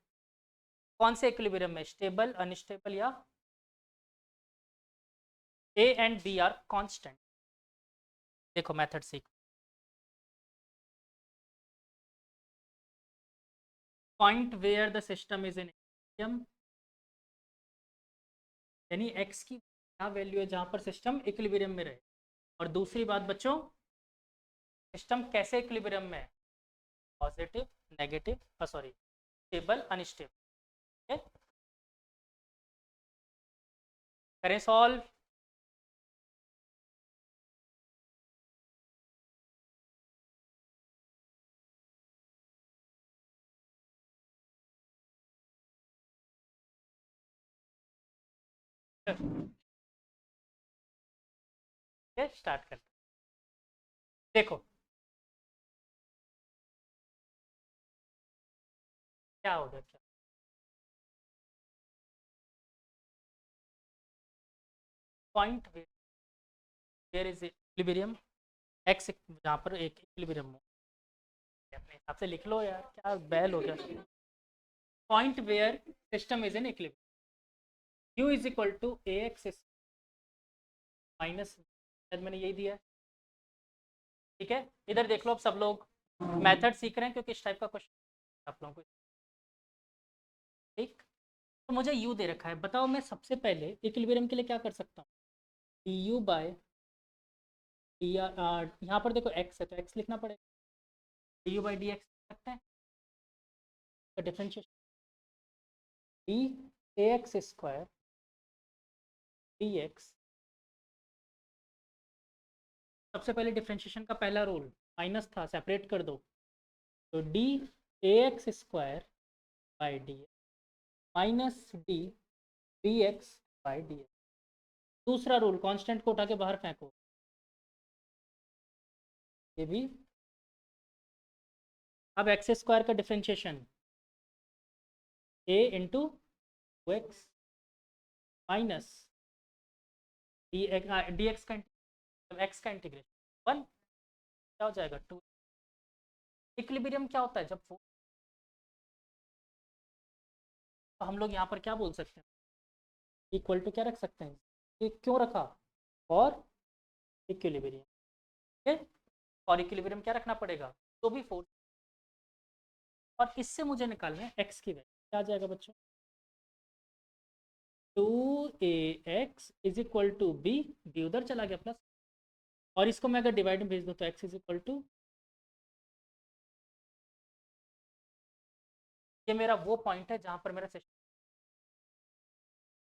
A: कौन से इक्विलिब्रियम में, स्टेबल अनस्टेबल या A and B are constant. देखो मेथड सीख, point where the system is in equilibrium, यानी एक्स की क्या वैल्यू है जहां पर सिस्टम इक्विलिब्रियम में रहे। और दूसरी बात बच्चों, सिस्टम कैसे इक्विलिब्रियम में है, positive negative, sorry stable unstable, करें सॉल्व। स्टार्ट करते, देखो क्या हो गया, क्या point where is equilibrium, X जहाँ पर एक इक्विलिब्रियम हो, अपने हिसाब से लिख लो यार, क्या बैल हो गया। Point where system is in equilibrium, u is equal to A x minus, शायद मैंने यही दिया है, ठीक है? इधर देख लो, अब सब लोग मेथड सीख रहे हैं क्योंकि इस टाइप का क्वेश्चन आप लोगों को, ठीक? तो मुझे u दे रखा है, बताओ मैं सबसे पहले इक्विलिब्रियम के लिए क्या कर सकता हूँ, D u by d r, यहाँ पर देखो x है तो x लिखना पड़ेगा, d you by D x सकते हैं, तो डिफरेंशिएशन डी ए एक्स स्क्वायर डी एक्स, सबसे पहले डिफरेंशिएशन का पहला रूल माइनस था, सेपरेट कर दो, तो D A x square by D minus D D X by D X. दूसरा रूल, कांस्टेंट को उठा के बाहर फेंको, ये भी। अब एक्स स्क्वायर का differentiation A into X minus D X का एक्स का इंटीग्रेशन वन, क्या हो जाएगा टू। इक्विलिब्रियम क्या होता है जब तो हम लोग यहाँ पर क्या बोल सकते हैं, इक्वल टू क्या रख सकते हैं, ये क्यों रखा, और इक्विलिब्रियम, ठीक है? और इक्विलिब्रियम क्या रखना पड़ेगा, तो भी फोर्स, और इससे मुझे निकालना है एक्स की वैल्यू, क्या आ जाएगा बच्चों, two A x is equal to b, b उधर चला गया प्लस, और इसको मैं अगर डिवाइड में भेज दूँ तो एक्स इज इक्वल टू ये मेरा वो पॉइंट है जहां पर मेरा सिस्टम,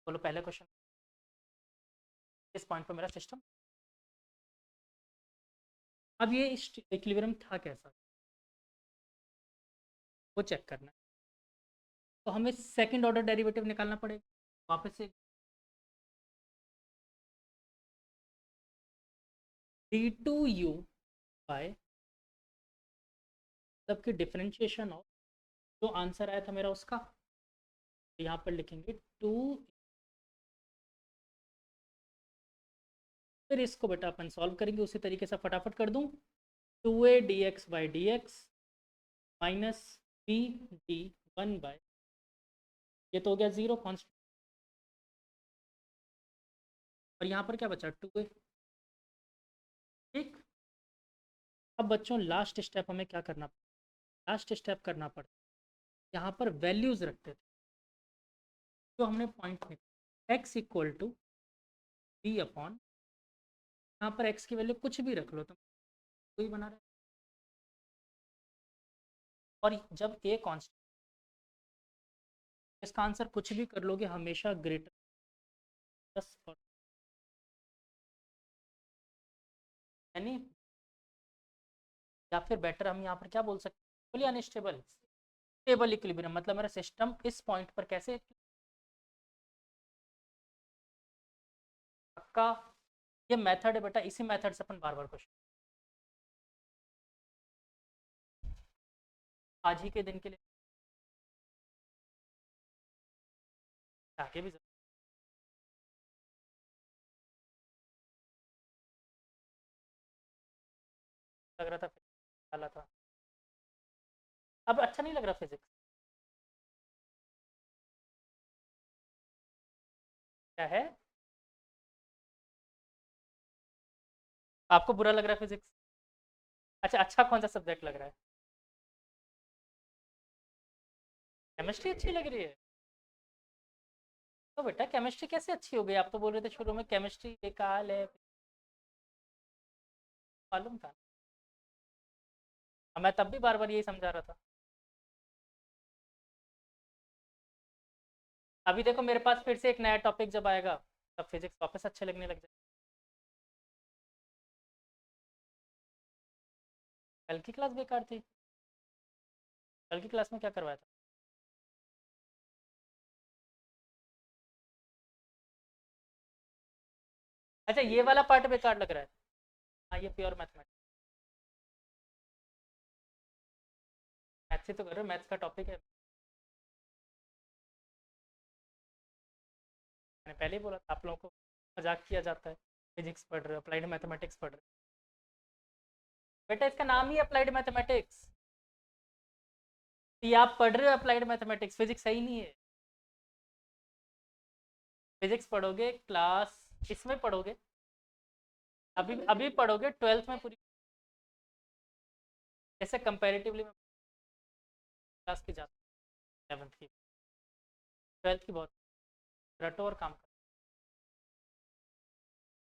A: बोलो पहले क्वेश्चन, इस पॉइंट पर मेरा सिस्टम। अब ये इक्विलिब्रियम था कैसा, वो चेक करना है। तो हमें सेकंड ऑर्डर डेरिवेटिव निकालना पड़ेगा वापस से। d2u बाय, मतलब कि डिफरेंशिएशन ऑफ, जो आंसर आया था मेरा उसका, यहाँ पर लिखेंगे 2, फिर इसको बेटा अपन सॉल्व करेंगे उसी तरीके से, फटाफट कर दूं। 2a dx by D x minus b d 1 by, ये तो हो गया 0 कॉन्स्टेंट, और यहाँ पर क्या बचा 2a। ठीक, अब बच्चों लास्ट स्टेप हमें क्या करना पड़ता, लास्ट स्टेप करना पड़ता, यहाँ पर वैल्यूज रखते थे जो हमने पॉइंट में, x equal to b upon, यहाँ पर x की वैल्यू कुछ भी रख लो तुम, कोई बना रहे, और जब a कांस्टेंट, इसका आंसर कुछ भी कर लोगे हमेशा ग्रेटर 10, और यानी, या फिर बेटर हम यहाँ पर क्या बोल सकते हैं, बोलिए अनस्टेबल, स्टेबल इक्विलिब्रियम, मतलब मेरा सिस्टम इस पॉइंट पर कैसे पक्का। ये मेथड है बेटा, इसी मेथड से अपन बार बार क्वेश्चन, आज ही के दिन के लिए आगे भी लग रहा था डाला था, अब अच्छा नहीं लग रहा फिजिक्स, क्या है, आपको बुरा लग रहा है फिजिक्स? अच्छा, अच्छा कौन सा सब्जेक्ट लग रहा है? केमिस्ट्री अच्छी लग रही है? तो बेटा केमिस्ट्री कैसे अच्छी हो गई, आप तो बोल रहे थे शुरू में केमिस्ट्री बेकार है, मालूम था, मैं तब भी बार बार यही समझा रहा था। अभी देखो मेरे पास फिर से एक नया टॉपिक जब आएगा, तब फिजिक्स वापस अच्छे लगने लग जाए। कल की क्लास बेकार थी? कल की क्लास में क्या करवाया था? अच्छा, ये वाला पार्ट बेकार लग रहा है? हाँ, ये प्योर मैथमेटिक्स, मैथ्स ही तो कर रहे हो, मैथ्स का टॉपिक है, मैंने पहले ही बोला था आप लोगों को मजाक किया जाता है, फिजिक्स पढ़ रहे हो, अप्लाइड मैथमेटिक्स पढ़ रहे हो, बेटा इसका नाम ही अप्लाइड मैथमेटिक्स, ये आप पढ़ रहे हो अप्लाइड मैथमेटिक्स, फिजिक्स सही नहीं है। फिजिक्स पढ़ोगे क्लास, इसमें पढ़ोगे, अभी अभी पढ़ोगे 12th में पूरी, जैसे कंपैरेटिवली मैं क्लास की जाता हूँ 11th की, 12th की बहुत रटो और काम करो,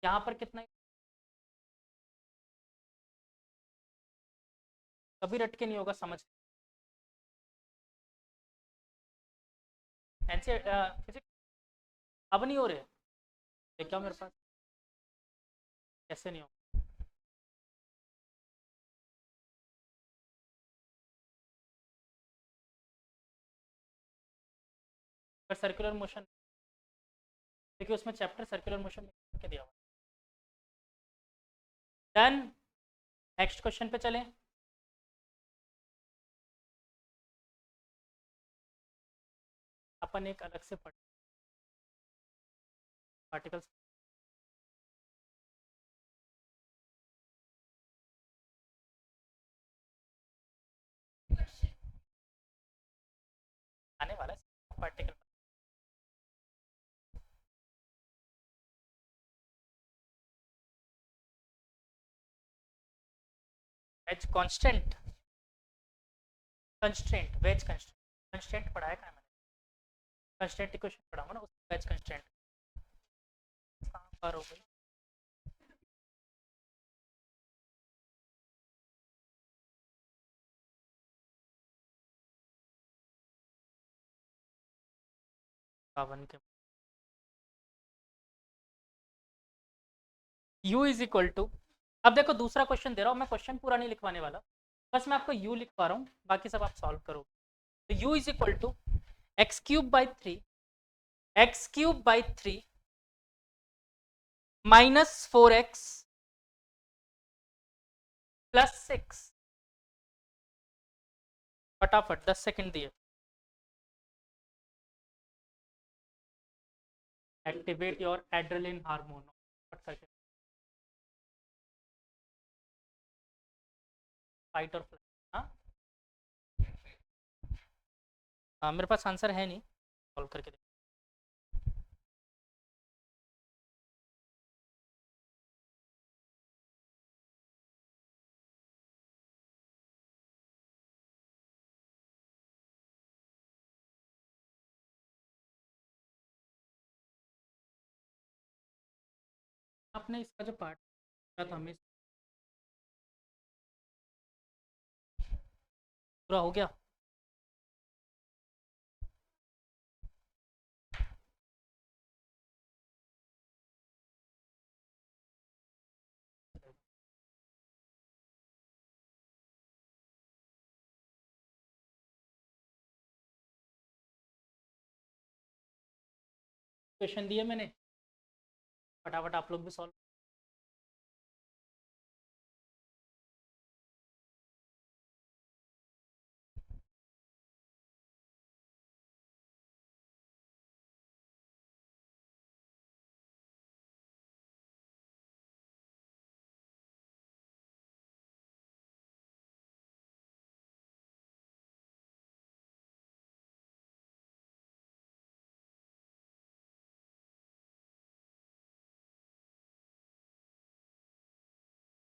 A: यहाँ पर कितना, कभी रट के नहीं होगा, समझ, एनसी फिजिक्स अब नहीं हो रहे, देखो मेरे पास, कैसे नहीं हो, पर सर्कुलर मोशन, देखिए उसमें चैप्टर सर्कुलर मोशन के दिया हुआ। डन, नेक्स्ट क्वेश्चन पे चलें। अपन एक अलग से पार्टिकल्स, आने वाला है particle, wedge constant, constraint, wedge constraint, constraint पढ़ाया कहाँ मैंने, कंस्ट्रेंट इक्वेशन पढ़ाऊंगा ना, उस वेज कंस्ट्रेंट कहाँ पर हो गई। 52 के u इज इक्वल टू, अब देखो दूसरा क्वेश्चन दे रहा हूँ मैं, क्वेश्चन पूरा नहीं लिखवाने वाला, बस मैं आपको u लिखवा रहा हूँ, बाकी सब आप सॉल्व करो। तो u is equal to x cube by 3, x cube by 3 minus 4x plus 6। फटाफट 10 सेकंड दिए। एक्टिवेट योर एड्रेलिन हार्मोन, करके फाइट और फ्लाइट। हाँ मेरे पास आंसर है नहीं, सॉल्व करके दे। आपने इसका जो पार्ट किया था हमें पूरा हो गया। क्वेश्चन दिए मैंने, फटाफट आप लोग भी सॉल्व।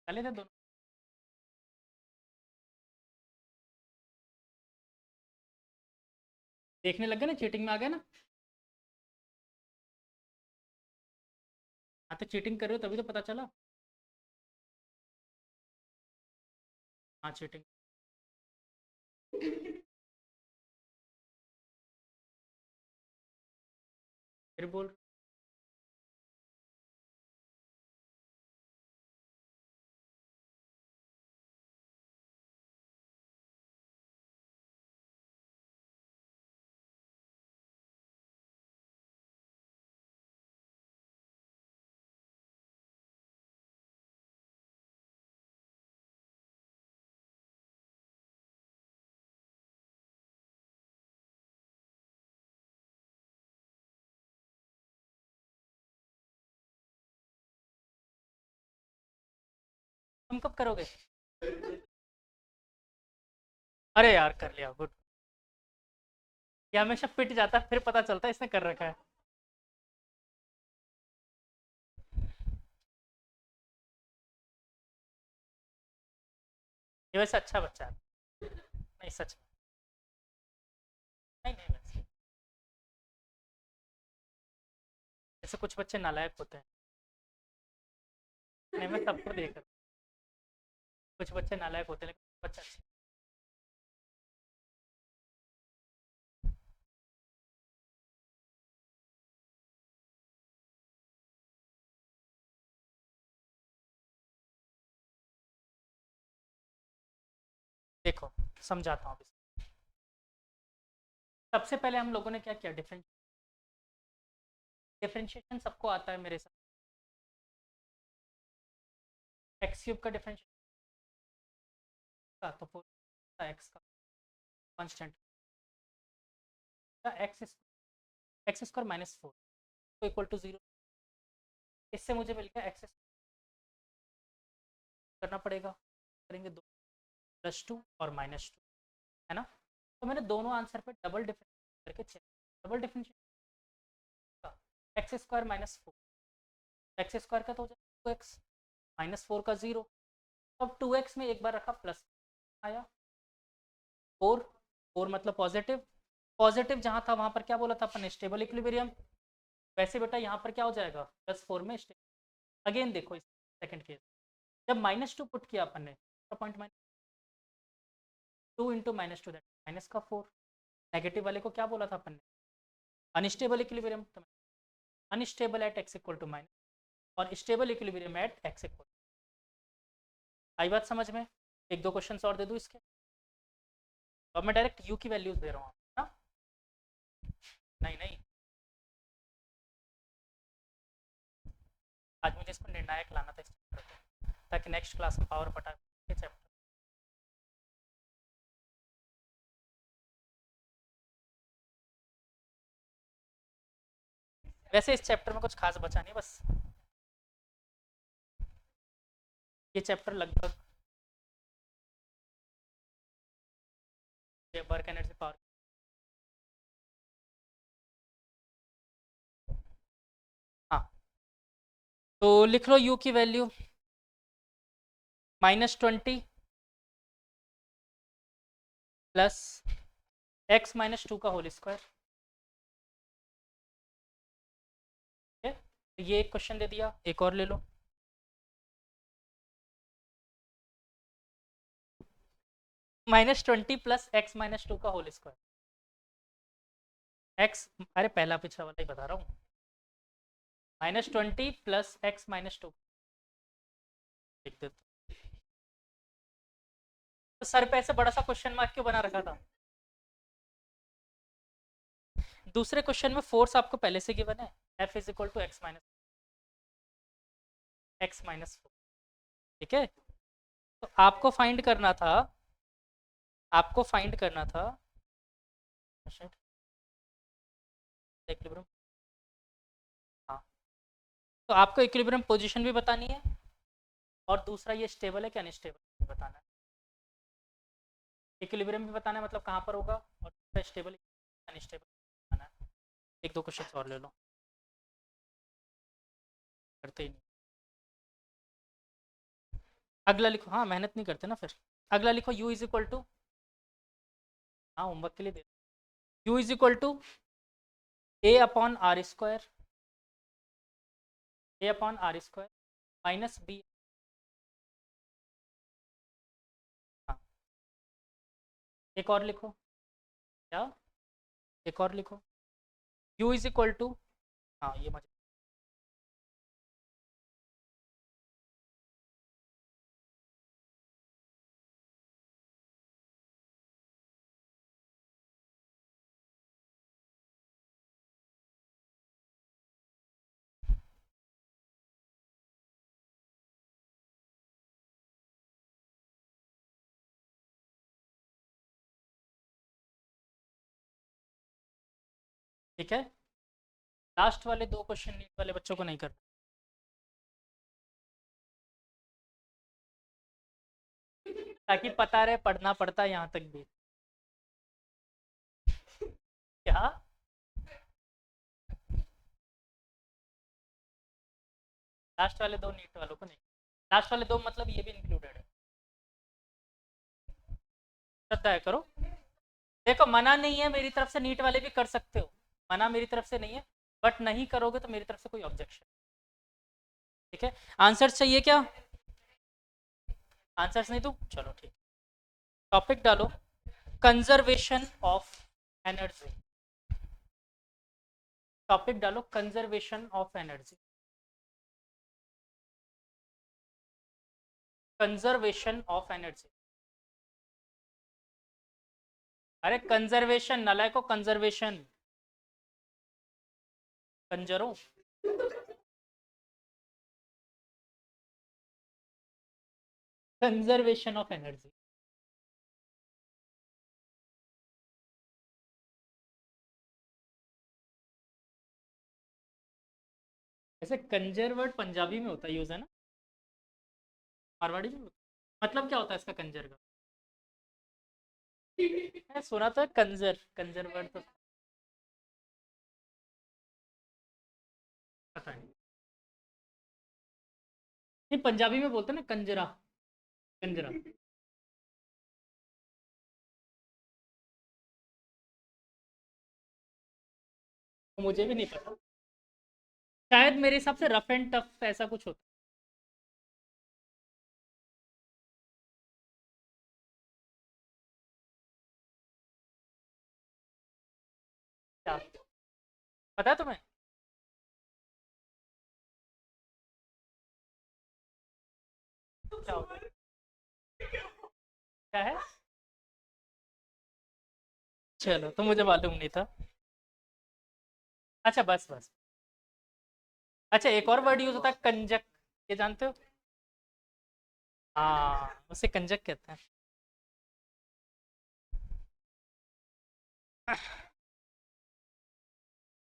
A: चले थे दोनों। देखने लग गए ना, चीटिंग में आ गए ना। हाँ तो चीटिंग कर रहे हो तभी तो पता चला। हाँ चीटिंग। फिर बोल। तुम कब करोगे? अरे यार कर लिया, गुड। ये हमेशा पिट जाता है, फिर पता चलता है इसने कर रखा है। ये वैसे अच्छा बच्चा है। नहीं सच में। नहीं नहीं वैसे, ऐसे कुछ बच्चे नालायक होते हैं। नहीं मैं सबको देख रहा हूँ, कुछ बच्चे नालायक होते हैं लेकिन बच्चा अच्छे। देखो समझाता हूँ अभी। सबसे पहले हम लोगों ने क्या किया, डिफरेंशिएशन सबको आता है मेरे साथ। एक्स क्यूब का डिफरेंशिएशन का तो फोर एक्स का कांस्टेंट का एक्स स्क्वायर माइनस 4 तो इक्वल टू 0। इससे मुझे मिल गया एक्स करना पड़ेगा, करेंगे 2 +2 और -2, है ना। तो मैंने दोनों आंसर पे डबल डिफरेंशिएट करके चेक, डबल डिफरेंशिएट का x square minus 4, x square का तो हो जाएगा 2x -4 का 0। अब 2x में एक बार रखा प्लस आया 4, 4 मतलब पॉजिटिव, पॉजिटिव जहाँ था वहाँ पर क्या बोला था अपन ने, स्टेबल इक्विलिब्रियम। वैसे बेटा यहाँ पर क्या हो जाएगा, +4 में स्टेबल। अगेन देखो इस सेकंड केस, जब -2 पुट किया अपन ने, पॉइंट -2 इंटू -2 दैट -4। नेगेटिव वाले को क्या बोला था अपन ने, unstable equilibrium, unstable at X equal to minus, और stable equilibrium at X equal. आई बात समझ में? एक दो क्वेश्चन और दे दूँ इसके, अब मैं डायरेक्ट यू की वैल्यूज दे रहा हूँ ना? नहीं नहीं, आज मुझे इसमें निर्णायक लाना था इस चैप्टर को, ताकि नेक्स्ट क्लास में पावर पटा के चैप्टर। वैसे इस चैप्टर में कुछ खास बचा नहीं, बस ये चैप्टर लगभग वर्क एनर्जी पावर। हाँ, तो लिख लो यू की वैल्यू -20 प्लस x -2 का होल स्क्वायर। ठीक है, ये एक क्वेश्चन दे दिया, एक और ले लो। -20 प्लस x -2 का होल स्क्वायर। x, अरे पहला पिछला वाला ही बता रहा हूँ। -20 प्लस x -2 लिख देते। तो सर पे ऐसे बड़ा सा क्वेश्चन मार्क क्यों बना रखा था? दूसरे क्वेश्चन में फोर्स आपको पहले से गिवन है, F is equal to x minus 4। ठीक है, तो आपको फाइंड करना था, आपको फाइंड करना था इक्विलिब्रियम। हाँ, तो आपको इक्विलिब्रियम पोजीशन भी बतानी है, और दूसरा ये स्टेबल है कि अनस्टेबल बताना है। इक्विलिब्रियम भी बताना है, मतलब कहाँ पर होगा, और दूसरा स्टेबल अनस्टेबल बताना है। एक दो क्वेश्चन और ले लो, करते ही नहीं। अगला लिखो, हाँ मेहनत नहीं करते ना फिर। अगला लिखो u इज इक्वल टू, हाँ होमवर्क के लिए दे, u is equal to a/r² minus b। हाँ, एक और लिखो, क्या, एक और लिखो, u इज इक्वल टू, हाँ ये मजा, ठीक है। लास्ट वाले दो क्वेश्चन नीट वाले बच्चों को नहीं कर, ताकि पता रहे पढ़ना पड़ता है यहाँ तक भी। क्या, लास्ट वाले दो नीट वालों को नहीं, लास्ट वाले दो मतलब ये भी इंक्लूडेड है। श्रद्धा है, करो। देखो मना नहीं है मेरी तरफ से, नीट वाले भी कर सकते हो, मना मेरी तरफ से नहीं है, बट नहीं करोगे तो मेरी तरफ से कोई ऑब्जेक्शन। ठीक है, आंसर चाहिए क्या? आंसर्स नहीं दूं, चलो ठीक। टॉपिक डालो, कंजर्वेशन ऑफ एनर्जी। टॉपिक डालो, conservation of energy. Conservation of energy. अरे कंजर्वेशन, नलाय को कंजर्वेशन, कंजरो। Conservation of energy. ऐसे कंजर वर्ड पंजाबी में होता है यूज, है ना? मारवाड़ी में मतलब क्या होता है इसका, कंजर का? मैं सुना तो है कंजर, कंजर वर्ड तो पता नहीं। नहीं पंजाबी में बोलते हैं ना कंजरा, कंजरा। तो मुझे भी नहीं पता, शायद मेरे हिसाब से रफ एंड टफ ऐसा कुछ होता है। पता है तुम्हें? क्या होता है? क्या है? चलो, तो मुझे मालूम नहीं था। अच्छा, बस बस। अच्छा, एक और वर्ड यूज होता है, कंजक। ये जानते हो? हाँ, उसे कंजक कहते हैं।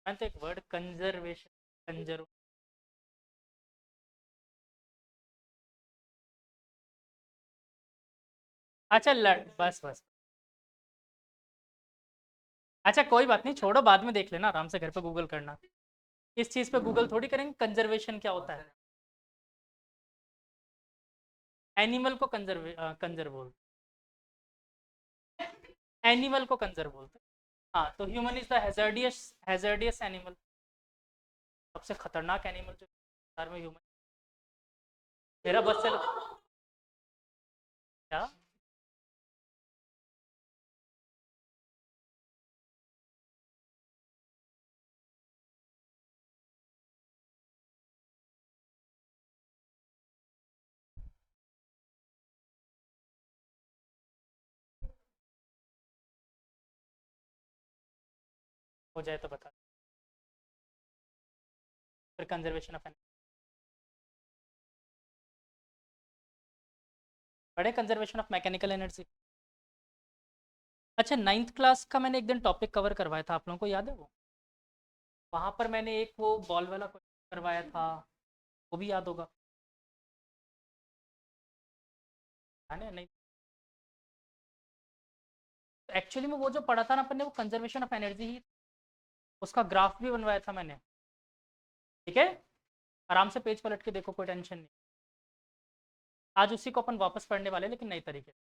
A: जानते हो एक वर्ड कंजर्वेशन? कंजर्व। अच्छा, लड़, बस बस। अच्छा, कोई बात नहीं, छोड़ो, बाद में देख लेना आराम से, घर पे गूगल करना। इस चीज पे गूगल थोड़ी करेंगे कंजर्वेशन क्या होता है। एनिमल को कंजर बोल, एनिमल को कंजर बोलते हैं। हाँ, तो human is the hazardous, hazardous animal. सबसे खतरनाक एनिमल जो संसार में ह्यूमन। मेरा बस चलो। क्या? हो जाए तो बता। फिर कंजर्वेशन ऑफ एनिमल। बड़े कंजर्वेशन ऑफ मैकेनिकल एनर्जी। अच्छा, नाइन्थ क्लास का मैंने एक दिन टॉपिक कवर करवाया था, आप लोगों को याद है वो? वहां पर मैंने एक वो बॉल वाला क्वेश्चन करवाया था, वो भी याद होगा। है ना? नहीं। एक्चुअली में वो जो पढ़ा था ना अपन ने, वो कंजर्वेशन ऑफ एनर्जी ही, उसका ग्राफ भी बनवाया था मैंने। ठीक है, आराम से पेज पलट के देखो, कोई टेंशन नहीं। आज उसी को अपन वापस पढ़ने वाले हैं, लेकिन नई तरीके से।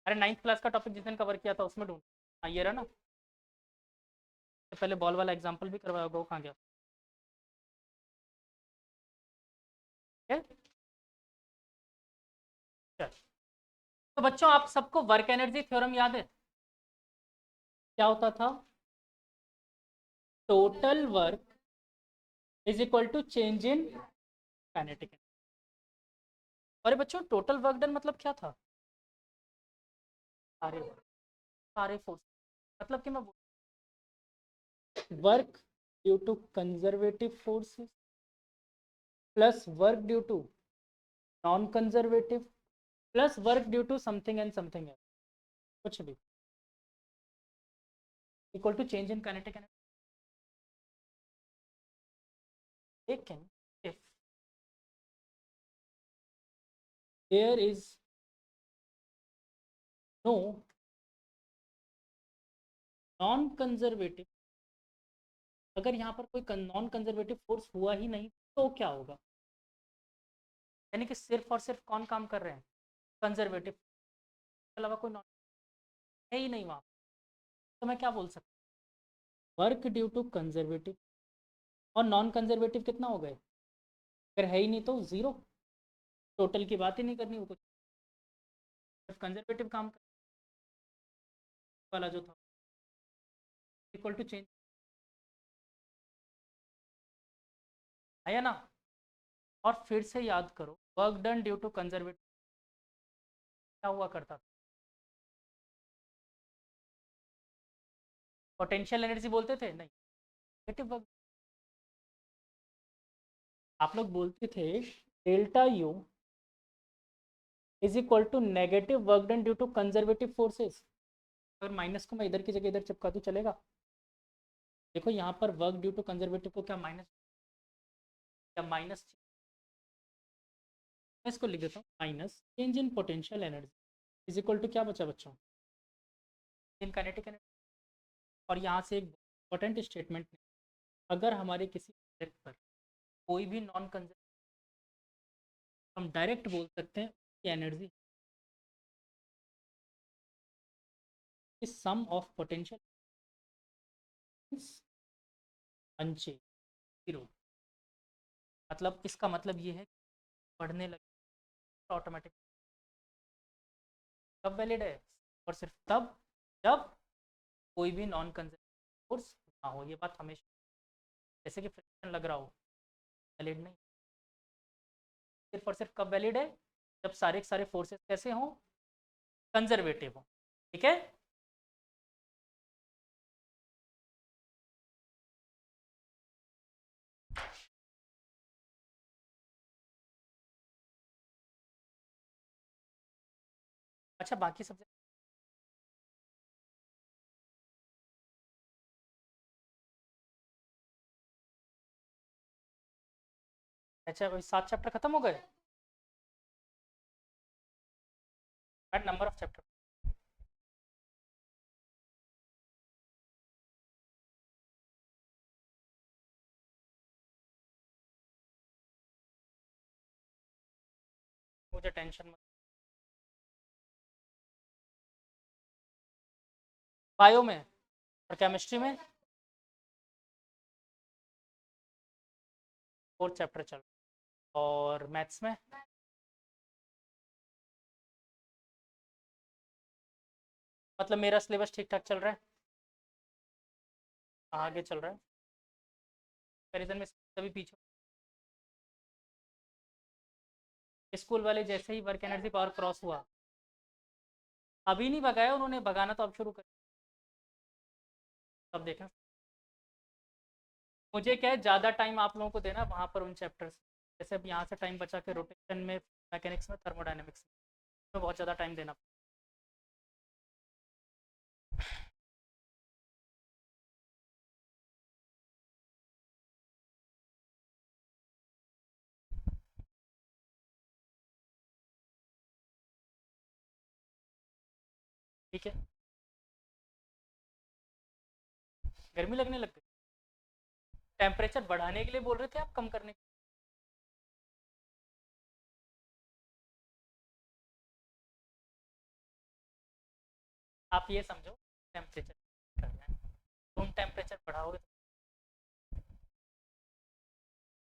A: अरे, नाइन्थ क्लास का टॉपिक जिस दिन कवर किया था उसमें ढूंढ। हाँ, ये रहा ना। तो पहले बॉल वाला एग्जाम्पल भी करवाया होगा, वो कहाँ गया? ठीक है? चल। तो बच्चों, आप सबको वर्क एनर्जी थ्योरम याद है? क्या होता था? Total work is equal to change in kinetic. अरे बच्चों, टोटल वर्क डन मतलब क्या था? सारे वर्क, सारे फोर्स। मतलब कि मैं work due to conservative forces plus work due to non conservative plus work due to something and something else, कुछ भी, equal to change in kinetic energy. लेकिन if there is no non conservative, अगर यहाँ पर कोई non conservative force हुआ ही नहीं, तो क्या होगा? यानी कि सिर्फ और सिर्फ कौन काम कर रहे हैं? कंजर्वेटिव, के अलावा कोई नॉन है ही नहीं वहाँ। तो मैं क्या बोल सकता हूँ? वर्क ड्यू टू कंजर्वेटिव और नॉन कंजर्वेटिव कितना हो गए? अगर है ही नहीं तो जीरो। टोटल की बात ही नहीं करनी, वो कुछ सिर्फ कंजर्वेटिव काम कर वाला जो था, इक्वल टू चेंज। आया ना? और फिर से याद करो, work done due to conservative क्या हुआ करता था? पोटेंशियल एनर्जी बोलते थे, नहीं, नेगेटिव वर्क। आप लोग बोलते थे delta you is equal to negative work done due to conservative forces. अगर माइनस को मैं इधर की जगह इधर चिपका दूं, चलेगा? देखो, यहाँ पर वर्क ड्यू टू कंजर्वेटिव को क्या माइनस, क्या माइनस, मैं इसको लिख देता हूँ, minus change in potential energy is equal to क्या बचा बच्चों? In kinetic energy. और यहाँ से एक इंपॉर्टेंट स्टेटमेंट, अगर हमारे किसी ऑब्जेक्ट पर कोई भी नॉन कंजर्व, हम डायरेक्ट बोल सकते हैं कि energy is sum of potential अनचे जीरो। मतलब इसका मतलब ये है कि पढ़ने लगे ऑटोमेटिक कब वैलिड है? और सिर्फ तब जब कोई भी नॉन कंजर्वेटिव फोर्स हाँ हो, ये बात हमेशा, जैसे कि फ्रिक्शन लग रहा हो, वैलिड नहीं। सिर्फ और सिर्फ कब वैलिड है, जब सारे के सारे फोर्सेस कैसे हों, कंजर्वेटिव हो। ठीक है। अच्छा बाकी सब्जेक्ट, अच्छा वही 7 चैप्टर खत्म हो गए, बट नंबर ऑफ चैप्टर, मुझे टेंशन मत। बायो में और केमिस्ट्री में 4 चैप्टर चल रहे हैं। और मैथ्स में मतलब मेरा सिलेबस ठीक ठाक चल रहा है, आगे चल रहा है, कंपेरिजन में सभी पीछे। स्कूल वाले जैसे ही वर्क एनर्जी पावर क्रॉस हुआ, अभी नहीं भगाया उन्होंने, भगाना तो अब शुरू कर, तब देखना। मुझे क्या है, ज़्यादा टाइम आप लोगों को देना वहाँ पर उन चैप्टर्स, जैसे अब यहाँ से टाइम बचा के रोटेशन में, मैकेनिक्स में, थर्मोडाइनमिक्स में बहुत ज़्यादा टाइम देना। ठीक है। गर्मी लगने लग गई, टेम्परेचर बढ़ाने के लिए बोल रहे थे आप, कम करने के लिए? आप ये समझो, टेम्परेचर करना है, तुम टेम्परेचर बढ़ाओगे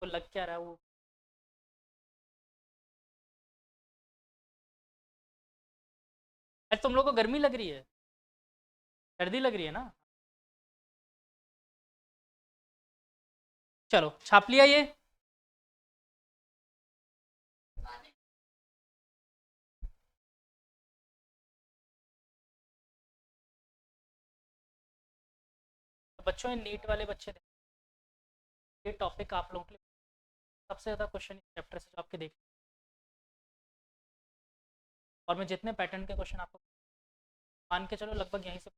A: तो लग क्या रहा है वो। अरे तुम लोग को गर्मी लग रही है, सर्दी लग रही है ना। चलो छाप लिया ये। तो बच्चों, ये नीट वाले बच्चे, ये टॉपिक आप लोगों के लिए सबसे ज़्यादा क्वेश्चन इस चैप्टर से जो आपके देख, और मैं जितने पैटर्न के क्वेश्चन आपको मान के चलो लगभग यहीं से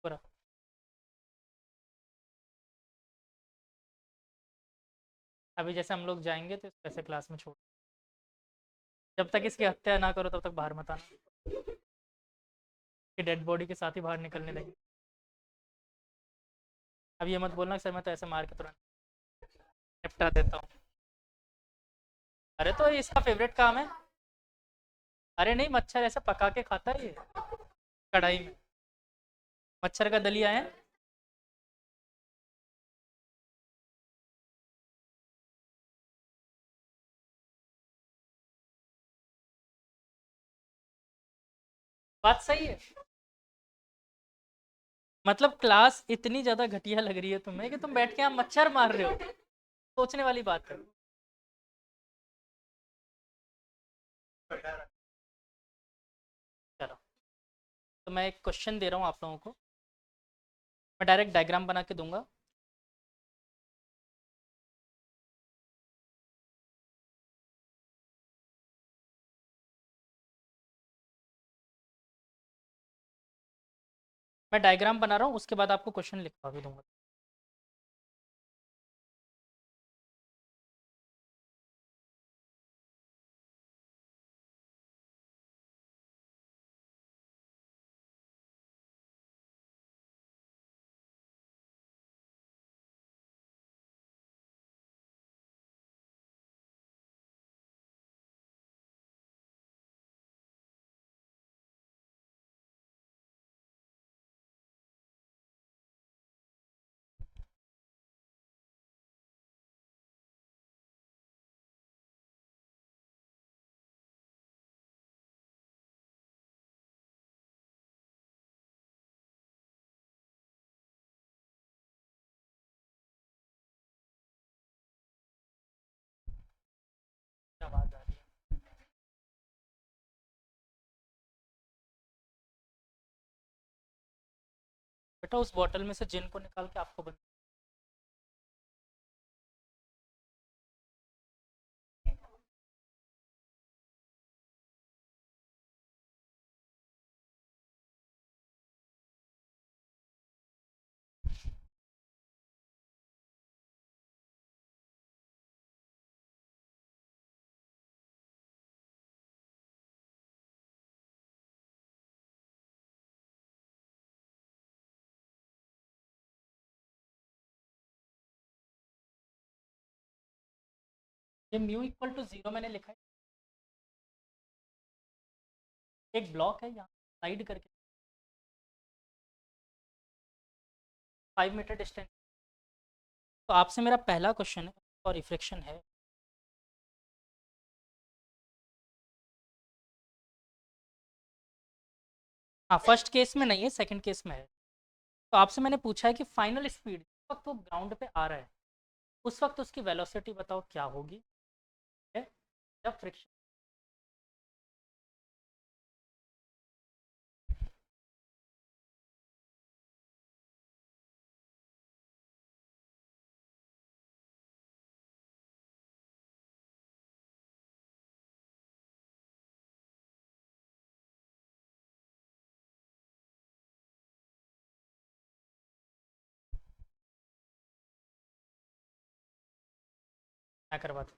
A: पूरा। अभी जैसे हम लोग जाएंगे तो वैसे क्लास में छोड़, जब तक इसकी हत्या ना करो तब तक बाहर मत आना, कि डेड बॉडी के साथ ही बाहर निकलने लगे। अब ये मत बोलना कि सर मैं तो ऐसे मार के तुरंत निपटा देता हूँ। अरे तो ये इसका फेवरेट काम है। अरे नहीं, मच्छर ऐसे पका के खाता है ये, कढ़ाई में, मच्छर का दलिया है। बात सही है। मतलब क्लास इतनी ज्यादा घटिया लग रही है तुम्हें कि तुम बैठ के यहाँ मच्छर मार रहे हो, सोचने वाली बात है। चलो, तो मैं एक क्वेश्चन दे रहा हूँ आप लोगों को, मैं डायरेक्ट डायग्राम बना के दूंगा। मैं डायग्राम बना रहा हूँ, उसके बाद आपको क्वेश्चन लिखवा भी दूंगा। बेटा उस बॉटल में से जिन को निकाल के आपको बंद। ये म्यू इक्वल टू 0 मैंने लिखा है, एक ब्लॉक है यहाँ स्लाइड करके 5 मीटर डिस्टेंस। तो आपसे मेरा पहला क्वेश्चन है और रिफ्लेक्शन है, हाँ फर्स्ट केस में नहीं है, सेकंड केस में है। तो आपसे मैंने पूछा है कि फाइनल स्पीड जिस वक्त वो ग्राउंड पे आ रहा है उस वक्त उसकी वेलोसिटी बताओ क्या होगी, ठीक है, जब फ्रिक्शन। क्या करवाते हो?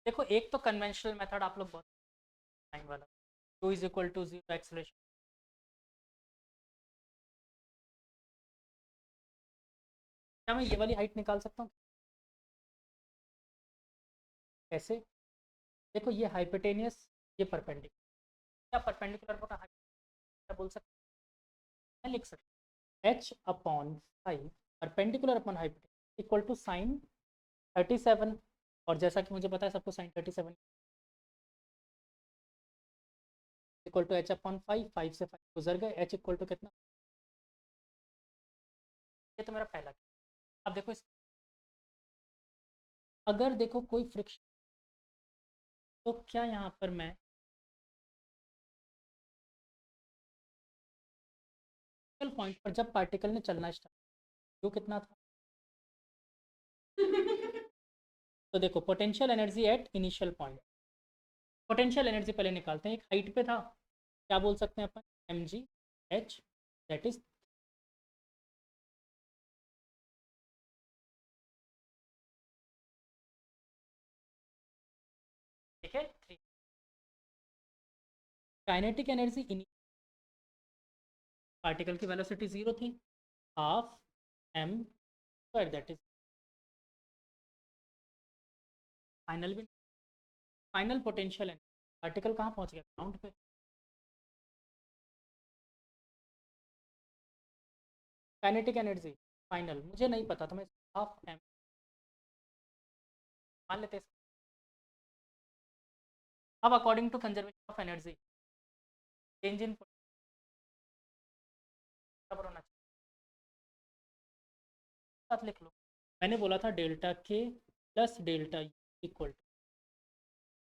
A: देखो एक तो कन्वेंशनल मेथड आप लोग बहुत टाइम वाला, two is equal to zero acceleration. क्या मैं ये वाली हाइट निकाल सकता हूँ? कैसे? देखो ये हाइपोटेनियस, ये परपेंडिकुलर, क्या परपेंडिकुलर को हाइट क्या बोल सकते हैं? मैं लिख सकता हूँ h upon five perpendicular upon hypotenuse equal to sine 37। और जैसा कि मुझे पता है सबको sine 37 equal to h upon five, five से फाइव गुजर गए, एच इक्वल टू कितना? ये तो मेरा पहला। अब देखो इस, अगर देखो कोई फ्रिक्शन, तो क्या यहाँ पर मैं पॉइंट पर जब पार्टिकल ने चलना स्टार्ट, जो कितना था? तो देखो potential energy at initial point, potential energy पहले निकालते हैं, एक हाइट पे था, क्या बोल सकते हैं अपन, M G H, that is, ठीक है, three. Kinetic energy in particle की वेलोसिटी जीरो थी, half M square, that is final भी, फाइनल पोटेंशियल एनर्जी, पार्टिकल कहाँ पहुँच गया, ग्राउंड पे। काइनेटिक एनर्जी फाइनल मुझे नहीं पता था, मैं हाफ एम मान लेते हैं। अब according to conservation of energy, change in बराबर होना चाहिए, साथ लिख लो। मैंने बोला था डेल्टा के plus delta equal to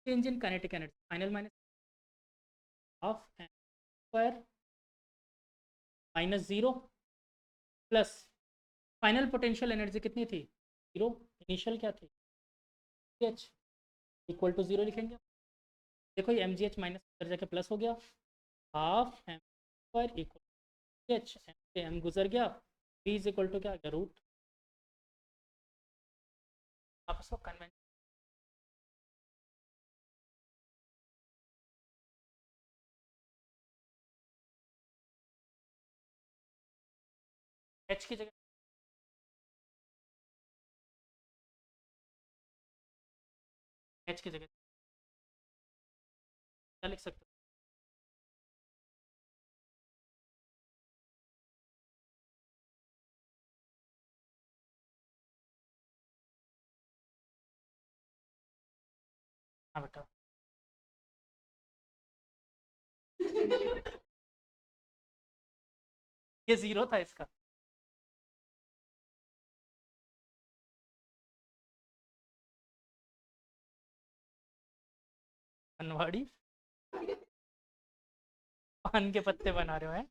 A: change in kinetic energy final minus half M square minus zero plus final potential energy कितनी थी, जीरो, इनिशियल क्या थी, एच इक्वल टू जीरो लिखेंगे। देखो ये एम जी एच माइनस अंदर जाके प्लस हो गया, half M square equal h, m से एम गुजर गया, बी इज इक्वल टू क्या आ गया, रूट। आप इसको कन्वेंशन एच की जगह, एच की जगह क्या लिख सकते हो? हाँ बेटा। ये जीरो था इसका, बनवाड़ी पान के पत्ते बना रहे हो हैं?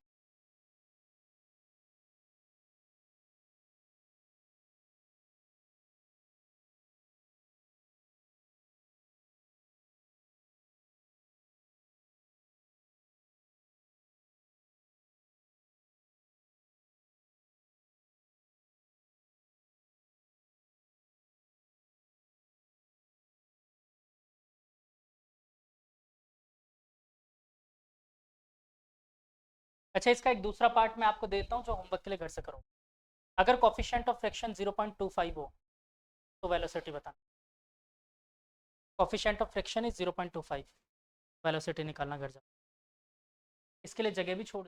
A: अच्छा, इसका एक दूसरा पार्ट मैं आपको देता हूँ जो होमवर्क के लिए घर से करो। अगर कोफिशिएंट ऑफ फ्रैक्शन 0.25 हो तो वेलोसिटी बताना। Coefficient of fraction is 0.25, velocity निकालना घर जा। इसके लिए जगह भी छोड़,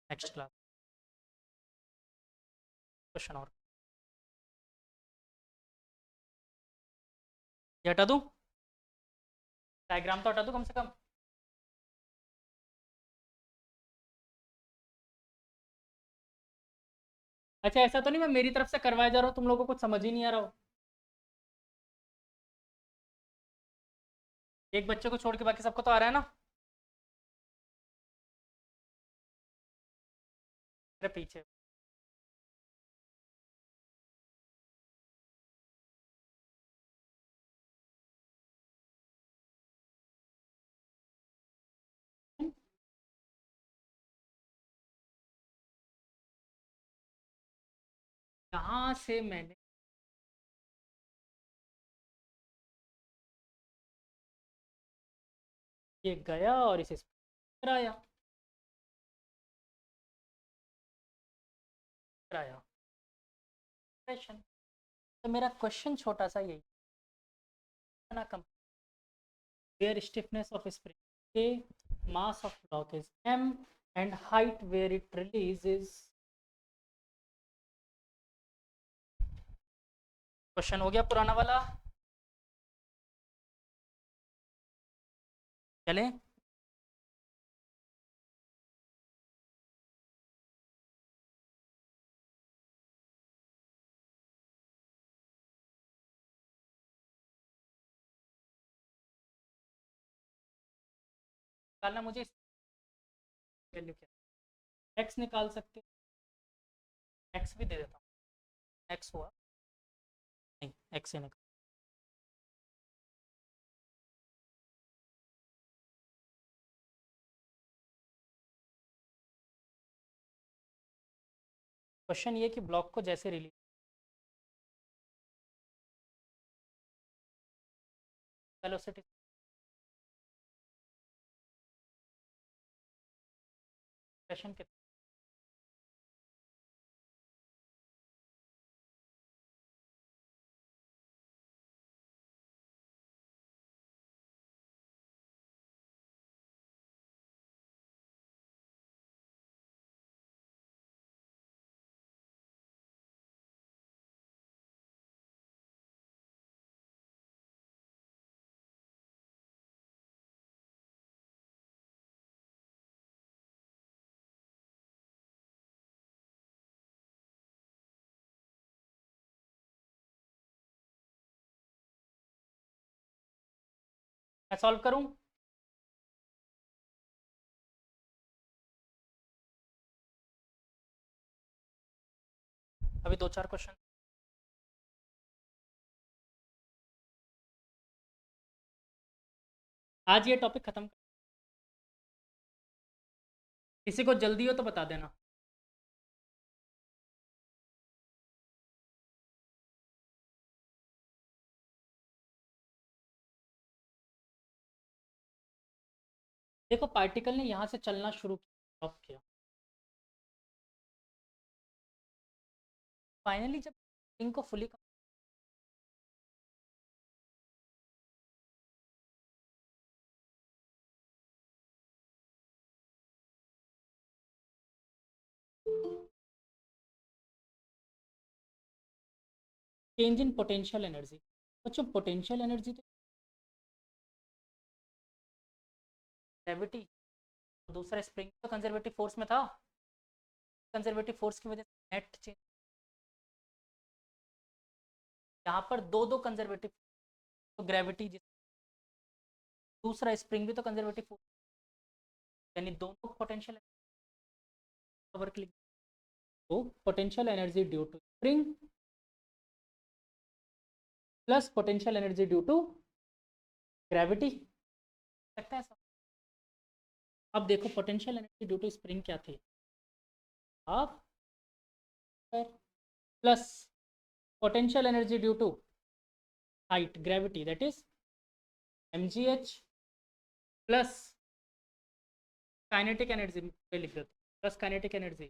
A: नेक्स्ट क्लास क्वेश्चन और ये हटा दूँ, डायग्राम तो हटा दूँ कम से कम। अच्छा, ऐसा तो नहीं मैं मेरी तरफ से करवाया जा रहा हूँ, तुम लोगों को कुछ समझ ही नहीं आ रहा हो? एक बच्चे को छोड़ के बाकी सबको तो आ रहा है ना? अरे पीछे यहाँ से मैंने ये गया और इसे कराया कराया क्वेश्चन। तो मेरा क्वेश्चन छोटा सा यही ना, कम where stiffness of spring K, mass of cloth is m, and height where it releases। Question हो गया पुराना वाला, चले। निकालना मुझे वैल्यू क्या, x निकाल सकते हो, x भी दे देता हूँ, x हुआ नहीं, x से निकाल। क्वेश्चन ये कि ब्लॉक को जैसे रिलीज, वेलोसिटी क्वेश्चन कितना, मैं सॉल्व करूँ? अभी दो चार क्वेश्चन, आज ये टॉपिक खत्म। किसी को जल्दी हो तो बता देना। देखो पार्टिकल ने यहाँ से चलना शुरू किया, stop किया, फाइनली जब थिंग को fully change in potential energy. बच्चों पोटेंशियल एनर्जी तो ग्रेविटी, दूसरा स्प्रिंग तो कंजर्वेटिव फोर्स में था, कंजर्वेटिव फोर्स की वजह से नेट चेंज, यहाँ पर दो दो कंजर्वेटिव, तो ग्रेविटी, दूसरा स्प्रिंग भी तो कंजर्वेटिव फोर्स, यानी दोनों पोटेंशियल कवर क्लिक। तो potential energy due to spring plus potential energy due to gravity लगता है सब। अब देखो potential energy due to spring क्या थी, half plus potential energy due to height gravity that is mgh plus kinetic energy पे लिख देते plus kinetic energy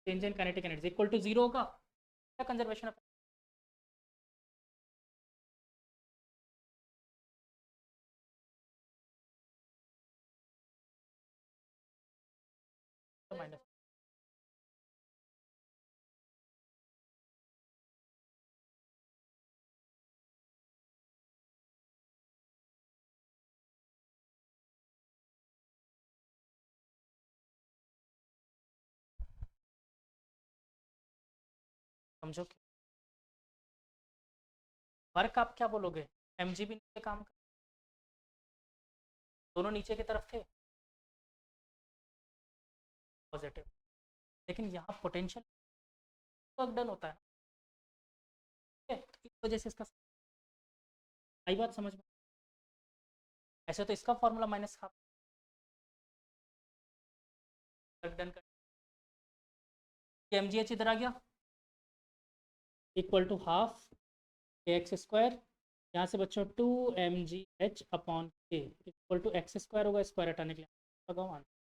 A: change in kinetic energy equal to zero होगा। क्या कंजर्वेशन ऑफ माइनस समझो कि work आप क्या बोलोगे, mg भी नीचे काम कर, दोनों नीचे की तरफ थे पॉजिटिव, लेकिन यहाँ पोटेंशियल वर्क डन होता है, ठीक है? तो इस वजह से इसका आई बात समझ में। ऐसे तो इसका formula minus half work done कर mgh इधर आ गया equal to half x square, यहाँ से बच्चों 2mgh upon k equal to x square होगा, स्क्वायर हटाने के लिए लगाओ answer.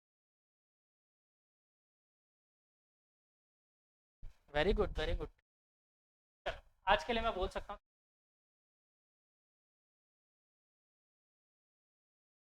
A: Very good very good. आज के लिए मैं बोल सकता हूँ